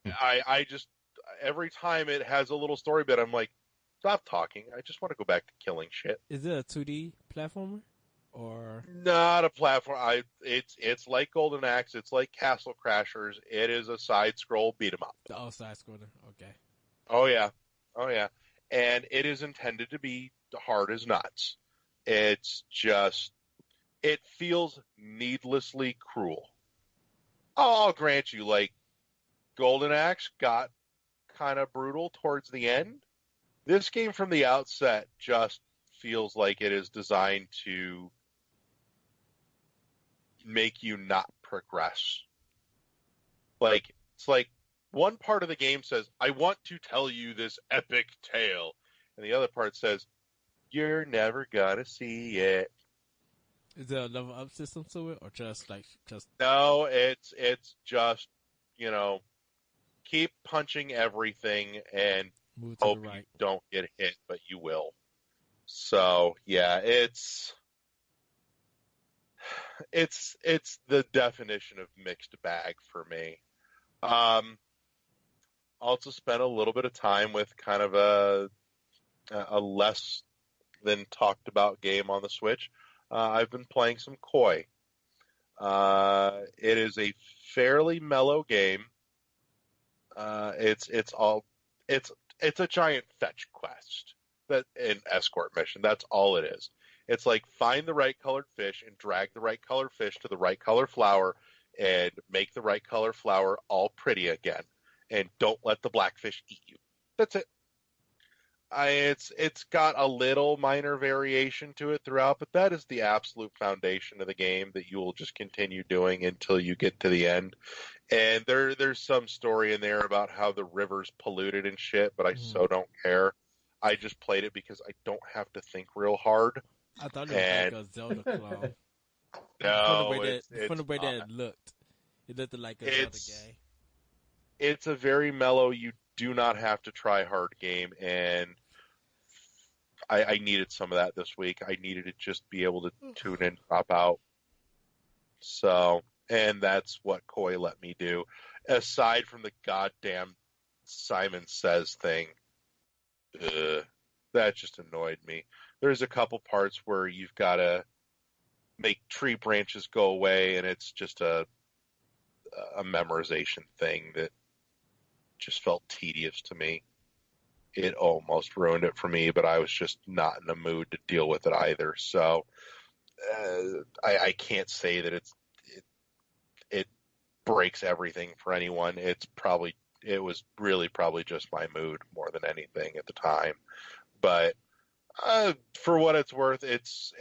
I just, every time it has a little story bit, I'm like, stop talking. I just want to go back to killing shit. Is it a 2D platformer? Or not a platform? It's like Golden Axe. It's like Castle Crashers. It is a side-scroll beat-em-up. Oh, side-scroller. Okay. Oh, yeah. And it is intended to be hard as nuts. It's just, it feels needlessly cruel. I'll grant you, like, Golden Axe got kind of brutal towards the end. This game from the outset just feels like it is designed to make you not progress. Like, it's like one part of the game says, I want to tell you this epic tale. And the other part says, you're never gonna see it. Is there a level up system to it, or just? No, it's just, you know, keep punching everything and hope you don't get hit, but you will. So yeah, it's the definition of mixed bag for me. Also spent a little bit of time with kind of a less than talked about game on the Switch. I've been playing some Koi. It is a fairly mellow game. It's a giant fetch quest, that an escort mission. That's all it is. It's like find the right colored fish and drag the right colored fish to the right color flower and make the right color flower all pretty again. And don't let the blackfish eat you. That's it. It's got a little minor variation to it throughout, but that is the absolute foundation of the game that you will just continue doing until you get to the end. And there's some story in there about how the river's polluted and shit, but I so don't care. I just played it because I don't have to think real hard. I thought it was like a Zelda clone. No, From the way that not. it looked like a Zelda game. It's a very mellow, you do not have to try hard game, and I needed some of that this week. I needed to just be able to tune in, drop out. So, and that's what Koi let me do. Aside from the goddamn Simon Says thing, that just annoyed me. There's a couple parts where you've got to make tree branches go away, and it's just a memorization thing that just felt tedious to me. It almost ruined it for me, but I was just not in the mood to deal with it either. So I can't say that it breaks everything for anyone. It was really probably just my mood more than anything at the time. But for what it's worth, it's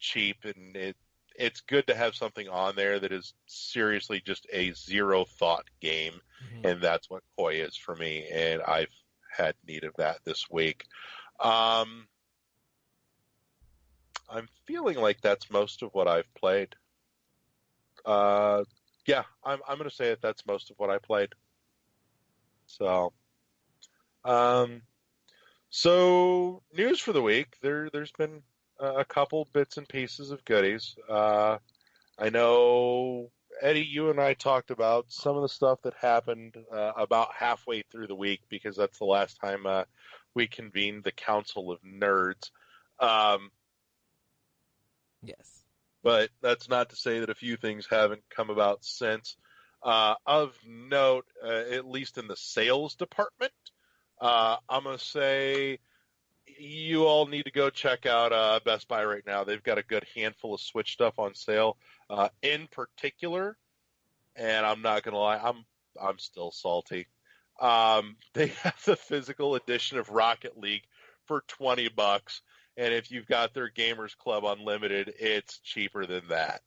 cheap, and it's good to have something on there that is seriously just a zero thought game, and that's what Koi is for me. And I've had need of that this week. I'm feeling like that's most of what I've played. Yeah, I'm going to say that that's most of what I played. So, so news for the week. There's been a couple bits and pieces of goodies. I know, Eddie, you and I talked about some of the stuff that happened about halfway through the week, because that's the last time we convened the Council of Nerds. Yes. But that's not to say that a few things haven't come about since. Of note, at least in the sales department, I'm going to say you all need to go check out Best Buy right now. They've got a good handful of Switch stuff on sale. In particular, and I'm not going to lie, I'm still salty. They have the physical edition of Rocket League for $20, and if you've got their Gamers Club Unlimited, it's cheaper than that.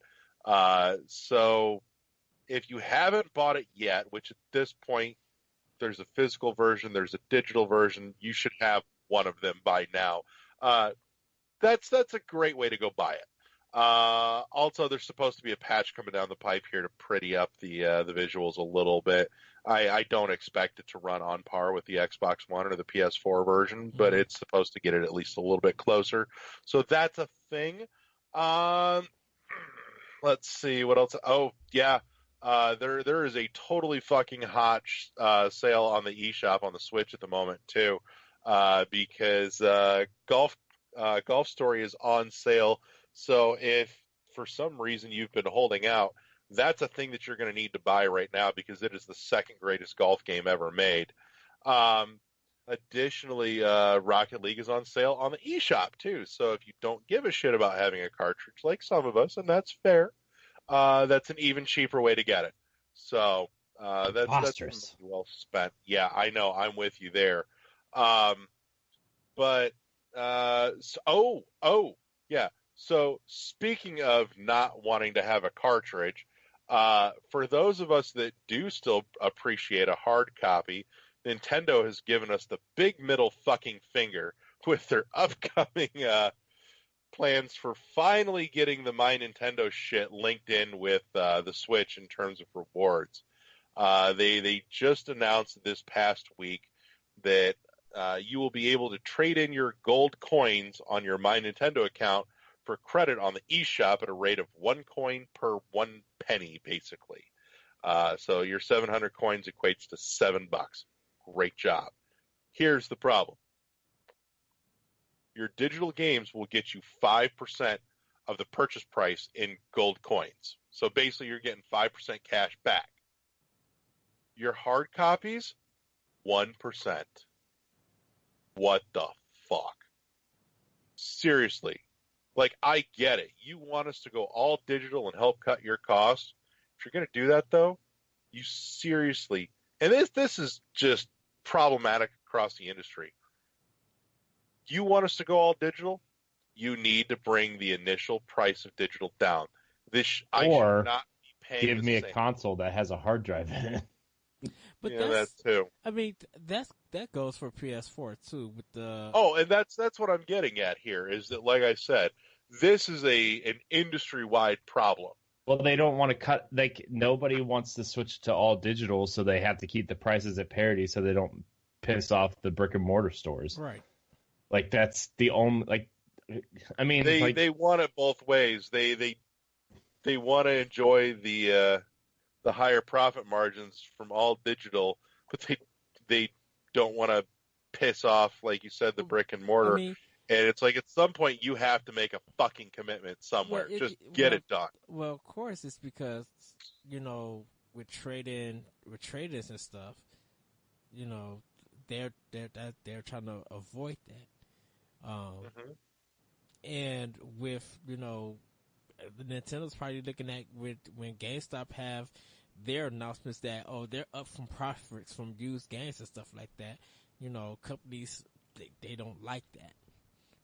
So if you haven't bought it yet, which at this point there's a physical version, there's a digital version, you should have one of them by now. That's a great way to go buy it. Also, there's supposed to be a patch coming down the pipe here to pretty up the visuals a little bit. I don't expect it to run on par with the Xbox One or the PS4 version, but it's supposed to get it at least a little bit closer. So that's a thing. Let's see what else. Oh yeah, there is a totally fucking hot sale on the eShop on the Switch at the moment too, because Golf Story is on sale. So if for some reason you've been holding out, that's a thing that you're going to need to buy right now, because it is the second greatest golf game ever made. Additionally, Rocket League is on sale on the eShop too. So if you don't give a shit about having a cartridge like some of us, and that's fair, that's an even cheaper way to get it. So that's well spent. Yeah, I know. I'm with you there. But yeah. So speaking of not wanting to have a cartridge, for those of us that do still appreciate a hard copy, Nintendo has given us the big middle fucking finger with their upcoming plans for finally getting the My Nintendo shit linked in with the Switch in terms of rewards. They just announced this past week that you will be able to trade in your gold coins on your My Nintendo account for credit on the eShop at a rate of 1 coin per 1 penny, basically. So your 700 coins equates to $7. Great job. Here's the problem. Your digital games will get you 5% of the purchase price in gold coins. So basically you're getting 5% cash back. Your hard copies, 1%. What the fuck? Seriously. Like, I get it. You want us to go all digital and help cut your costs. If you're going to do that, though, you seriously... And this is just problematic across the industry. you want us to go all digital, you need to bring the initial price of digital down. I should not be paying give the me a same. console that has a hard drive in it. But Yeah, that too. I mean, that goes for PS4 too. With the And that's what I'm getting at here is that, like I said, this is an industry wide problem. Well, they don't want to cut. Like nobody wants to switch to all digital, so they have to keep the prices at parity, so they don't piss off the brick and mortar stores. right. Like that's the only. Like, I mean, They want it both ways. They want to enjoy the higher profit margins from all digital, but they don't want to piss off, like you said, the brick and mortar. I mean, and it's like at some point you have to make a fucking commitment somewhere. Just get it done. Well, of course, it's because with trade-ins and stuff, they're trying to avoid that. And with Nintendo's probably looking at when GameStop have their announcements that they're up from profits from used games and stuff like that. Companies they don't like that.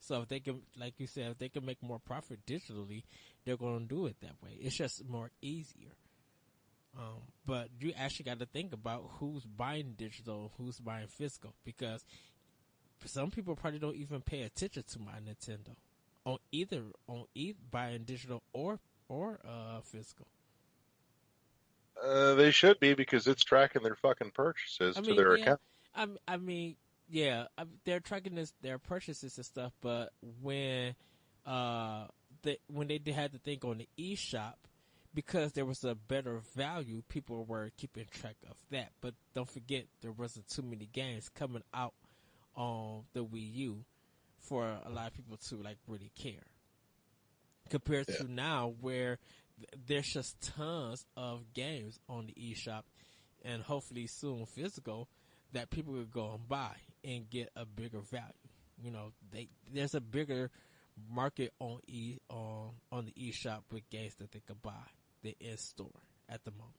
So if they can, like you said, if they can make more profit digitally, they're going to do it that way. It's just more easier. But you actually got to think about who's buying digital, who's buying physical, because some people probably don't even pay attention to my Nintendo on either buying digital or physical. They should be, because it's tracking their fucking purchases to their account. They're tracking their purchases and stuff, but when they had to think on the eShop, because there was a better value, people were keeping track of that. But don't forget, there wasn't too many games coming out on the Wii U for a lot of people to really care. Compared to now, where there's just tons of games on the eShop, and hopefully soon physical, that people will go and buy and get a bigger value. There's a bigger market on the eShop with games that they could buy than in store at the moment.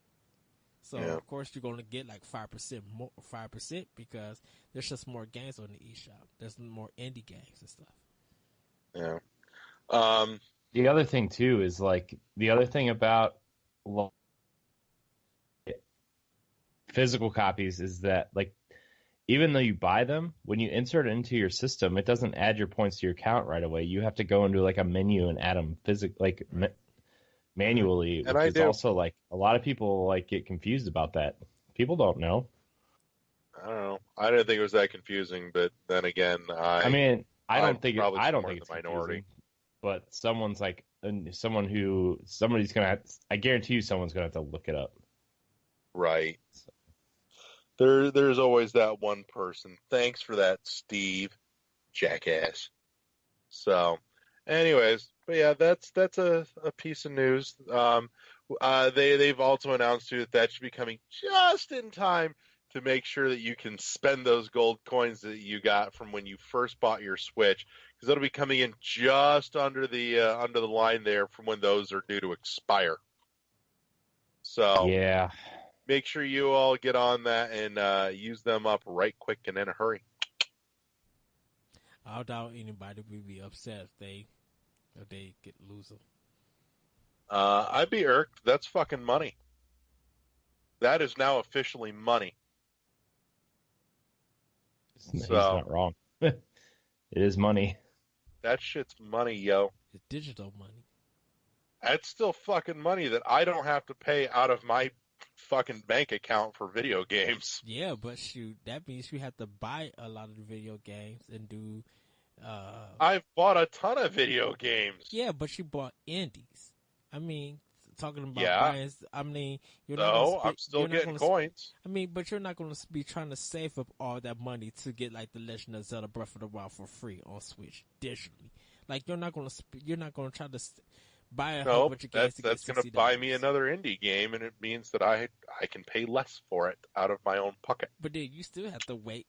So of course you're going to get like 5% more, 5% because there's just more games on the eShop. There's more indie games and stuff. Yeah. The other thing too is the other thing about physical copies is that even though you buy them, when you insert it into your system, it doesn't add your points to your account right away. You have to go into a menu and add them manually. And which I is do. also a lot of people get confused about that. People don't know. I don't know. I didn't think it was that confusing, but then again, I don't think it's minority. confusing. But somebody's gonna. I guarantee you, someone's gonna have to look it up. Right. There's always that one person. Thanks for that, Steve. Jackass. So, anyways, but yeah, that's a piece of news. They've also announced too that should be coming just in time to make sure that you can spend those gold coins that you got from when you first bought your Switch, because it'll be coming in just under the line there from when those are due to expire. So yeah, make sure you all get on that and use them up right quick and in a hurry. I doubt anybody would be upset if they lose them. I'd be irked. That's fucking money. That is now officially money. he's not wrong. It is money. That shit's money, yo. It's digital money. That's still fucking money that I don't have to pay out of my fucking bank account for video games. Yeah, but shoot, that means you have to buy a lot of the video games and do. I've bought a ton of video games. Yeah, but you bought indies. I mean, talking about buying. I mean, I'm still getting coins. I mean, but you're not going to be trying to save up all that money to get The Legend of Zelda: Breath of the Wild for free on Switch digitally. You're not going to try to buy a whole bunch of games. That's going to buy me another indie game, and it means that I can pay less for it out of my own pocket. But then you still have to wait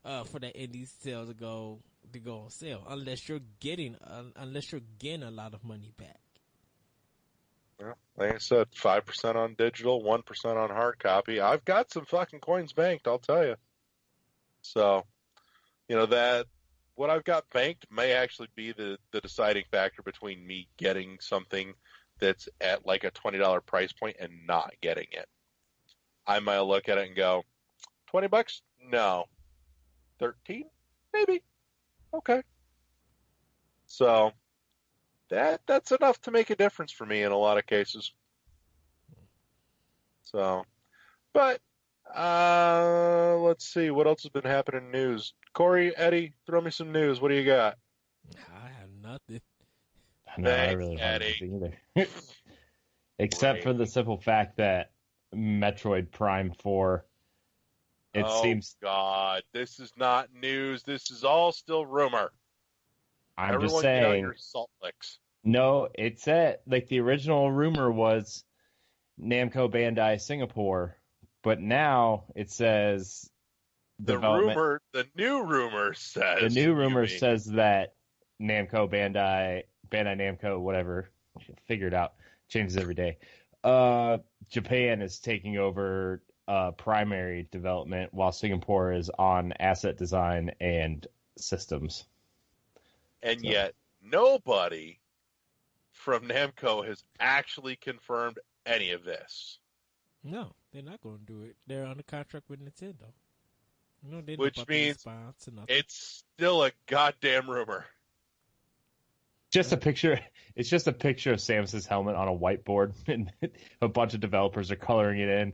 for that indie sale to go on sale, unless you're getting a lot of money back. Well, like I said, 5% on digital, 1% on hard copy. I've got some fucking coins banked, I'll tell you. So, that what I've got banked may actually be the deciding factor between me getting something that's at like a $20 price point and not getting it. I might look at it and go, $20? No. 13? Maybe. Okay. So that's enough to make a difference for me in a lot of cases. So, but let's see what else has been happening in news. Corey, Eddie, throw me some news. What do you got? I have nothing. No, I Thanks, really don't have Eddie. anything either. Except for the simple fact that Metroid Prime 4, it seems... God, this is not news. This is all still rumor. I'm Everyone just get out saying... your salt licks. No, it said, like, the original rumor was Namco Bandai Singapore, but now it says... The new rumor says... The new rumor says that Bandai Namco, whatever, figure it out, changes every day. Japan is taking over primary development while Singapore is on asset design and systems. And yet, nobody from Namco has actually confirmed any of this. No, they're not going to do it. They're under contract with Nintendo. No, they Which means it's still a goddamn rumor. Just a picture. It's just a picture of Samus's helmet on a whiteboard, and a bunch of developers are coloring it in.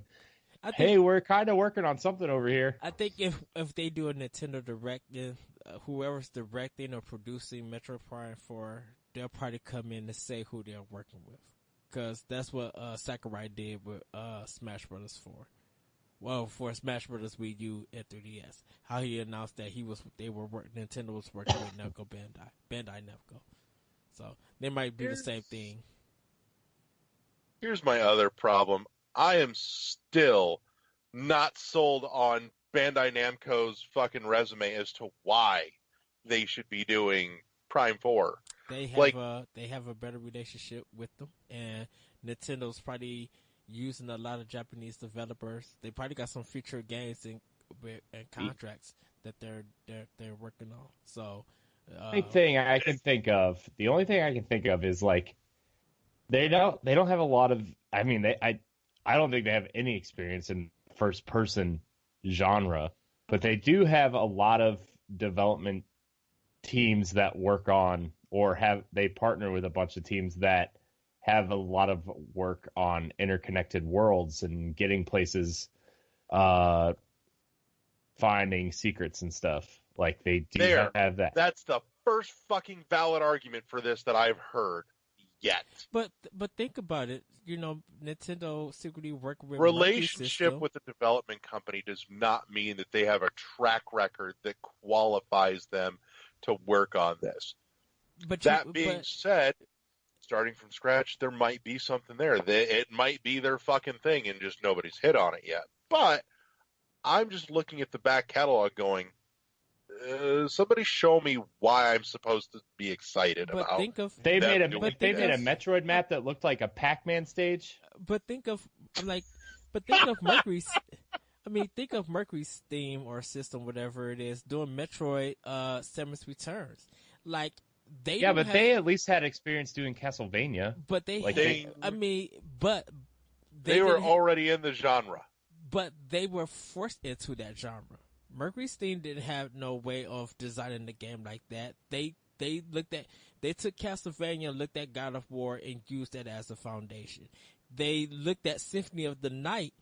Hey, we're kind of working on something over here. I think if they do a Nintendo Direct, then whoever's directing or producing Metroid Prime 4, they'll probably come in to say who they're working with, because that's what Sakurai did with Smash Brothers 4. Well, for Smash Brothers Wii U and 3DS, how he announced that Nintendo was working with Namco Bandai Namco. So they might be the same thing. Here's my other problem. I am still not sold on Bandai Namco's fucking resume as to why they should be doing Prime 4. They have a better relationship with them, and Nintendo's probably using a lot of Japanese developers. They probably got some future games and contracts that they're working on. So the only thing I can think of is like they don't have a lot of. I mean, I don't think they have any experience in first person genre, but they do have a lot of development teams that work on, or they partner with a bunch of teams that have a lot of work on interconnected worlds and getting places, finding secrets and stuff. Like they do have that. That's the first fucking valid argument for this that I've heard yet. But think about it. You know, Nintendo secretly work with relationship with the development company does not mean that they have a track record that qualifies them to work on this. But that being said, starting from scratch, there might be something there. It might be their fucking thing and just nobody's hit on it yet. But I'm just looking at the back catalog going, somebody show me why I'm supposed to be excited about. They made a Metroid map that looked like a Pac-Man stage. But think of Mercury's. Think of Mercury's theme or system, whatever it is, doing Metroid Samus Returns. Like they at least had experience doing Castlevania. But they were already in the genre. But they were forced into that genre. Mercury's theme didn't have no way of designing the game like that. They took Castlevania, looked at God of War, and used that as a foundation. They looked at Symphony of the Night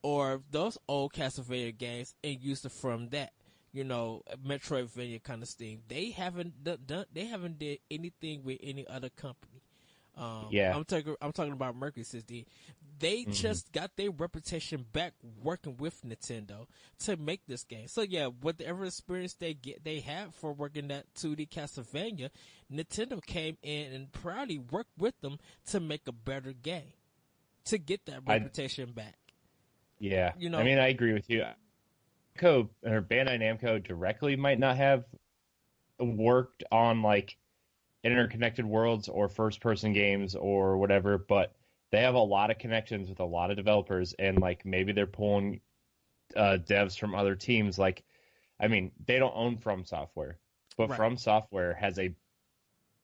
or those old Castlevania games and used it from that. You know, Metroidvania kind of thing. They haven't did anything with any other company. I'm talking about Mercury System. They just got their reputation back working with Nintendo to make this game. So yeah, whatever experience they had for working that 2D Castlevania, Nintendo came in and proudly worked with them to make a better game, to get that reputation back. Yeah, you know, I agree with you. Bandai Namco directly might not have worked on like interconnected worlds or first-person games or whatever, but they have a lot of connections with a lot of developers, and like maybe they're pulling devs from other teams. Like, they don't own From Software, But Right. From Software has a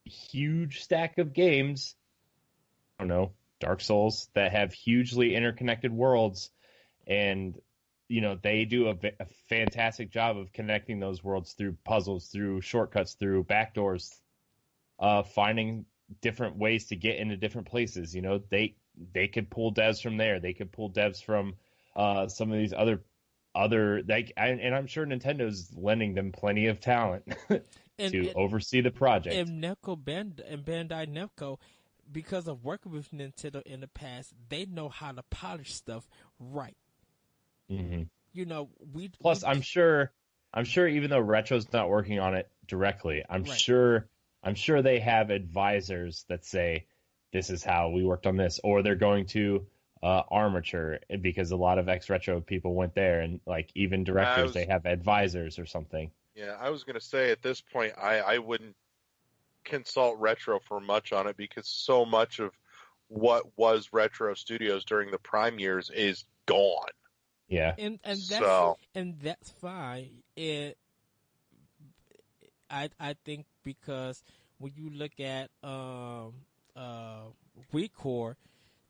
huge stack of games, I don't know, Dark Souls, that have hugely interconnected worlds, and they do a fantastic job of connecting those worlds through puzzles, through shortcuts, through backdoors, finding different ways to get into different places. They could pull devs from there. They could pull devs from some of these other and I'm sure Nintendo's lending them plenty of talent to oversee the project. And Bandai Namco, because of working with Nintendo in the past, they know how to polish stuff right. Mm-hmm. Plus, I'm sure even though Retro's not working on it directly, I'm sure they have advisors that say, this is how we worked on this, or they're going to Armature, because a lot of ex-Retro people went there, and like even directors, they have advisors or something. Yeah, I was going to say at this point, I wouldn't consult Retro for much on it, because so much of what was Retro Studios during the prime years is gone. Yeah, and that's fine. I think because when you look at WeCore,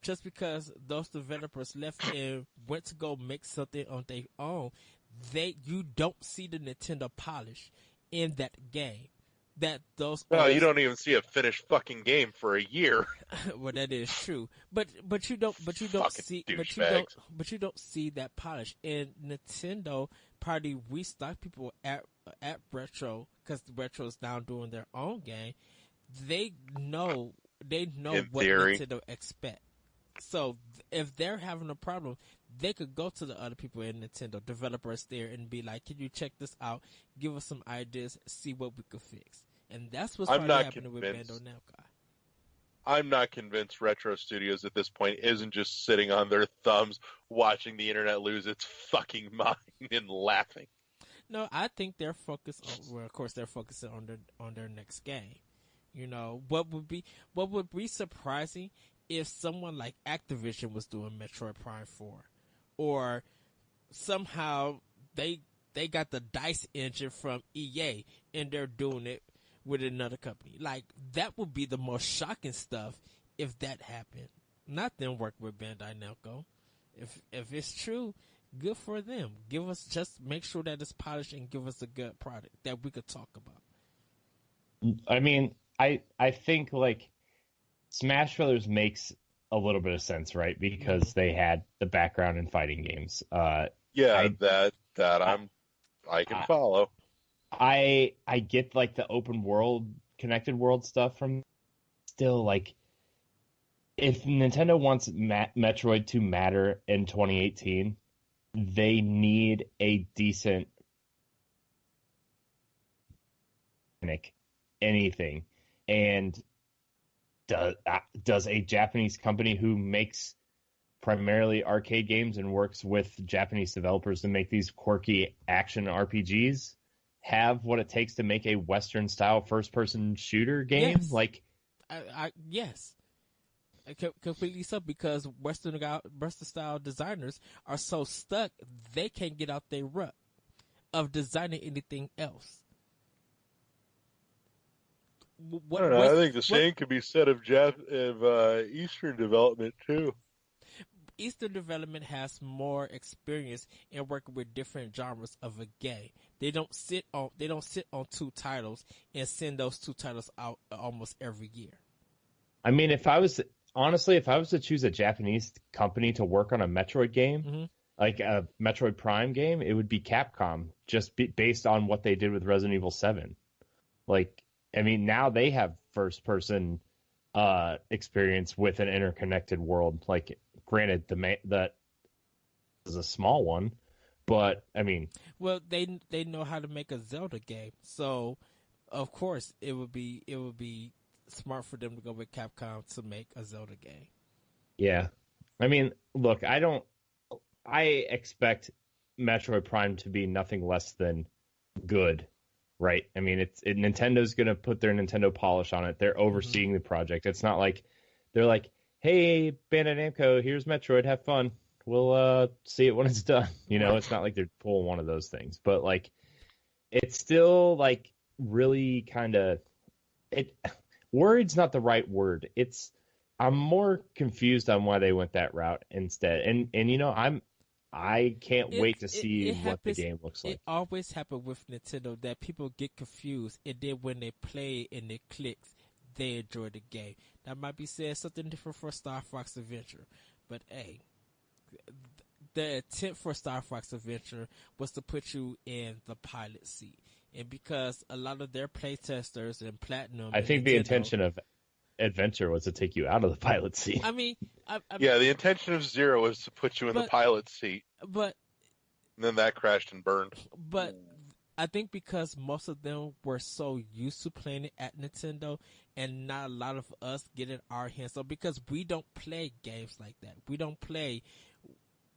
just because those developers left and went to go make something on their own, you don't see the Nintendo polish in that game. You don't even see a finished fucking game for a year. Well, that is true, but you don't see that polish. And Nintendo probably restock people at Retro, because Retro is now doing their own game. They know what Nintendo expect. So if they're having a problem, they could go to the other people in Nintendo, developers there, and be like, can you check this out? Give us some ideas, see what we could fix. And that's what's probably happening with Bandai Namco. I'm not convinced Retro Studios at this point isn't just sitting on their thumbs watching the internet lose its fucking mind and laughing. No, I think they're focused on, well, of course they're focusing on their next game. What would be surprising if someone like Activision was doing Metroid Prime 4, or somehow they got the DICE engine from EA and they're doing it with another company. Like, that would be the most shocking stuff if that happened. Not them work with Bandai Namco. If it's true, good for them. Just make sure that it's polished and give us a good product that we could talk about. I mean, I think like Smash Brothers makes a little bit of sense, right? Because they had the background in fighting games. I can follow. I get like the open world, connected world stuff from. Still, like, if Nintendo wants Metroid to matter in 2018, they need a decent anything. And does a Japanese company who makes primarily arcade games and works with Japanese developers to make these quirky action RPGs have what it takes to make a Western style first person shooter game? Yes. Like, yes. Completely so, because Western style designers are so stuck they can't get out their rut of designing anything else. I don't know. I think the same could be said of Eastern development too. Eastern development has more experience in working with different genres of a game. They don't sit on two titles and send those two titles out almost every year. I mean, if I was to choose a Japanese company to work on a Metroid game, like a Metroid Prime game, it would be Capcom, just based on what they did with Resident Evil 7. Like, I mean, now they have first-person experience with an interconnected world. Like, granted, that is a small one, but I mean, well, they know how to make a Zelda game, so of course it would be smart for them to go with Capcom to make a Zelda game. Yeah, I mean, look, I expect Metroid Prime to be nothing less than good. Right. I mean, Nintendo's going to put their Nintendo polish on it. They're overseeing the project. It's not like they're like, hey, Bandai Namco, here's Metroid. Have fun. We'll see it when it's done. It's not like they're pulling one of those things. But, like, it's still, like, really kind of it. Worried's not the right word. I'm more confused on why they went that route instead. And I can't wait to see It what the happens. game looks It like. always happens with Nintendo that people get confused, and then when they play and it clicks, they enjoy the game. That might be saying something different for Star Fox Adventure, but hey, the intent for Star Fox Adventure was to put you in the pilot seat, and because a lot of their playtesters and Platinum I and think the Nintendo, intention of Adventure was to take you out of the pilot seat. I mean, Yeah, the intention of Zero was to put you in the but pilot seat, but and then that crashed and burned. but I think because most of them were so used to playing it at Nintendo, and not a lot of us get in our hands. So because we don't play games like that, we don't play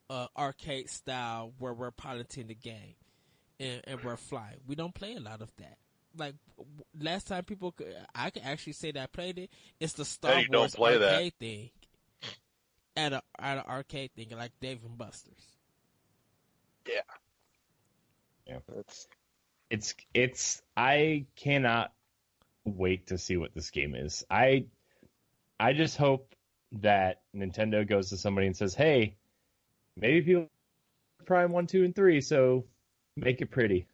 arcade style where we're piloting the game and we're flying. We don't play a lot of that. Like last time I can actually say that I played it. It's the Star Hey, don't Wars play that. arcade thing at an arcade thing like Dave and Buster's. Yeah. Yeah. It's I cannot wait to see what this game is. I just hope that Nintendo goes to somebody and says, "Hey, maybe people like Prime 1, 2, and 3, so make it pretty.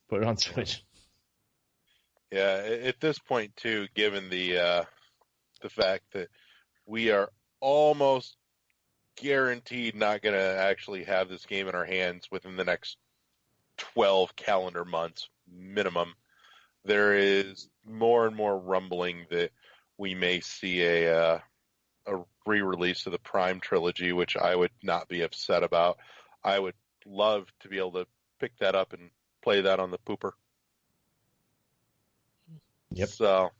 Put it on Switch." Yeah, at this point too, given the fact that we are almost guaranteed not going to actually have this game in our hands within the next 12 calendar months minimum, there is more and more rumbling that we may see a re-release of the Prime trilogy, which I would not be upset about. I would love to be able to pick that up and play that on the pooper. Yep. So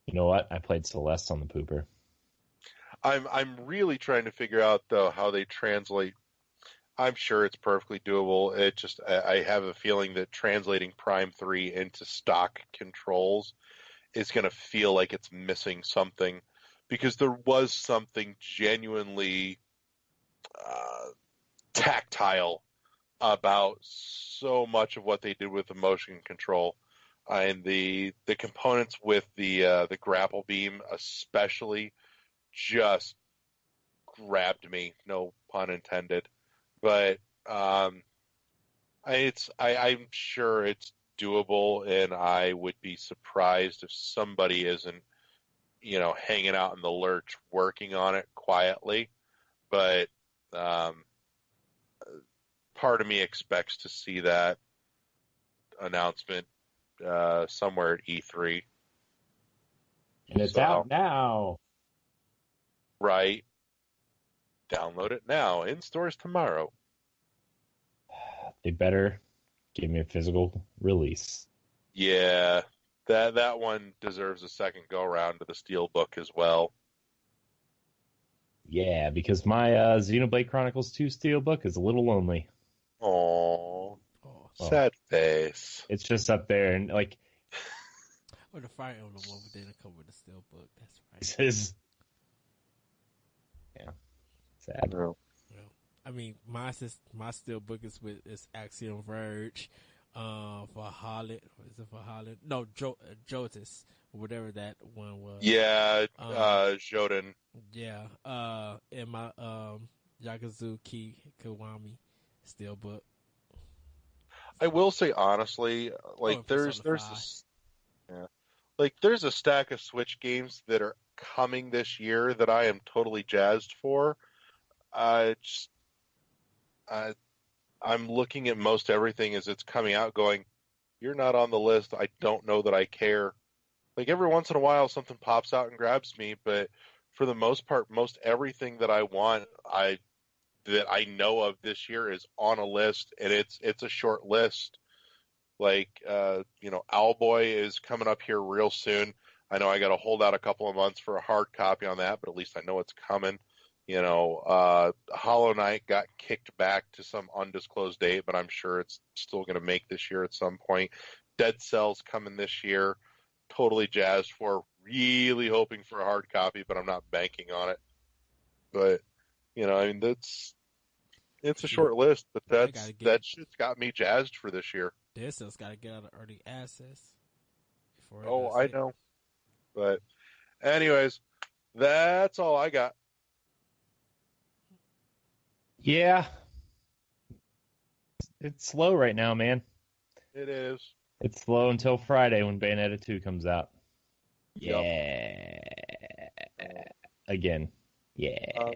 You know what? I played Celeste on the pooper. I'm really trying to figure out though how they translate. I'm sure it's perfectly doable. It just I have a feeling that translating Prime 3 into stock controls is going to feel like it's missing something, because there was something genuinely tactile about so much of what they did with the motion control, and the components with the grapple beam especially just grabbed me, no pun intended. But I'm sure it's doable, and I would be surprised if somebody isn't, hanging out in the lurch working on it quietly. But part of me expects to see that announcement somewhere at E3. And it's out now. Right. Download it now. In stores tomorrow. They better give me a physical release. Yeah, that one deserves a second go around to the Steelbook as well. Yeah, because my Xenoblade Chronicles 2 Steelbook is a little lonely. Aww. Sad face. It's just up there, and like, Or the Fire Emblem one, but didn't come with the Steelbook. That's right. this is, yeah, sad. No. I mean, my Steelbook is Axiom Verge, for Holland. Is it for Holland? No, Jotis, or whatever that one was. Yeah, Joden. Yeah, and my Yakuzuki Kiwami Steelbook. I will say honestly, like there's a stack of Switch games that are coming this year that I am totally jazzed for. I'm looking at most everything as it's coming out going, you're not on the list. I don't know that I care. Like every once in a while something pops out and grabs me, but for the most part, most everything that I want, that I know of this year is on a list, and it's a short list. Like Owlboy is coming up here real soon. I know I got to hold out a couple of months for a hard copy on that, but at least I know it's coming. Hollow Knight got kicked back to some undisclosed date, but I'm sure it's still going to make this year at some point. Dead Cell's coming this year. Totally jazzed for. Really hoping for a hard copy, but I'm not banking on it. But, It's a Shit. short list, but I gotta get that shit's got me jazzed for this year. this. Has got to get out of early access before it Oh, does I hit. know. But anyways, that's all I got. Yeah. It's slow right now, man. It is. It's slow until Friday when Bayonetta 2 comes out. Yep. Yeah. Again. Yeah.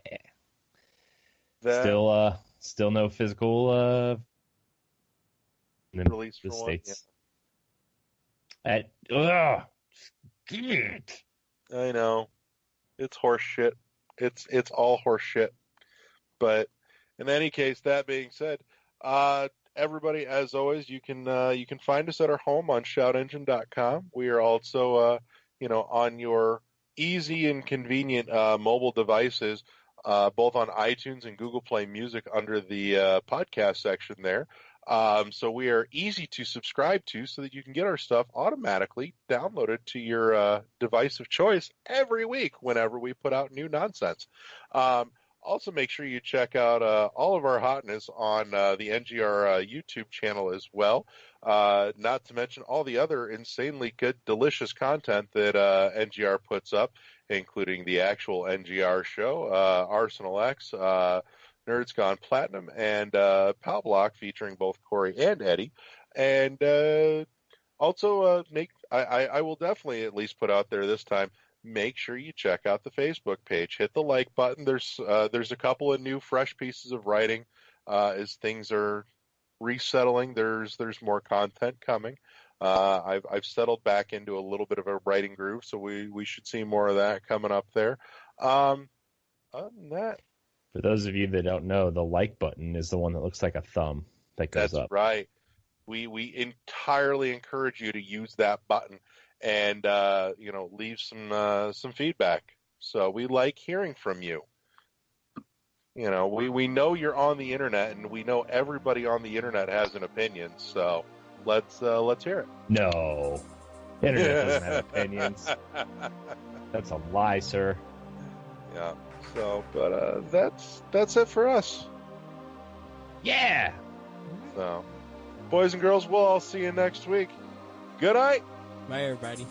That Still no physical in the release for one. States. Ugh. It. I know. It's horse shit. It's all horse shit. But in any case, that being said, everybody, as always, you can find us at our home on shoutengine.com. We are also on your easy and convenient mobile devices, both on iTunes and Google Play Music under the podcast section there. So we are easy to subscribe to so that you can get our stuff automatically downloaded to your device of choice every week whenever we put out new nonsense. Also, make sure you check out all of our hotness on the NGR YouTube channel as well. Not to mention all the other insanely good, delicious content that NGR puts up, including the actual NGR show, Arsenal X, Nerds Gone Platinum, and Pal Block featuring both Corey and Eddie. And also, I will definitely at least put out there this time, make sure you check out the Facebook page. Hit the like button. There's a couple of new, fresh pieces of writing as things are resettling. There's more content coming. I've settled back into a little bit of a writing groove, so we should see more of that coming up there. Other than that, For those of you that don't know, the like button is the one that looks like a thumb that goes that's up. right. We entirely encourage you to use that button and leave some feedback. So we like hearing from you. We know you're on the internet, and we know everybody on the internet has an opinion. So let's hear it. No. Internet doesn't have opinions. That's a lie, sir. Yeah. So, but that's it for us. Yeah. So, boys and girls, we'll all see you next week. Good night. Bye, everybody.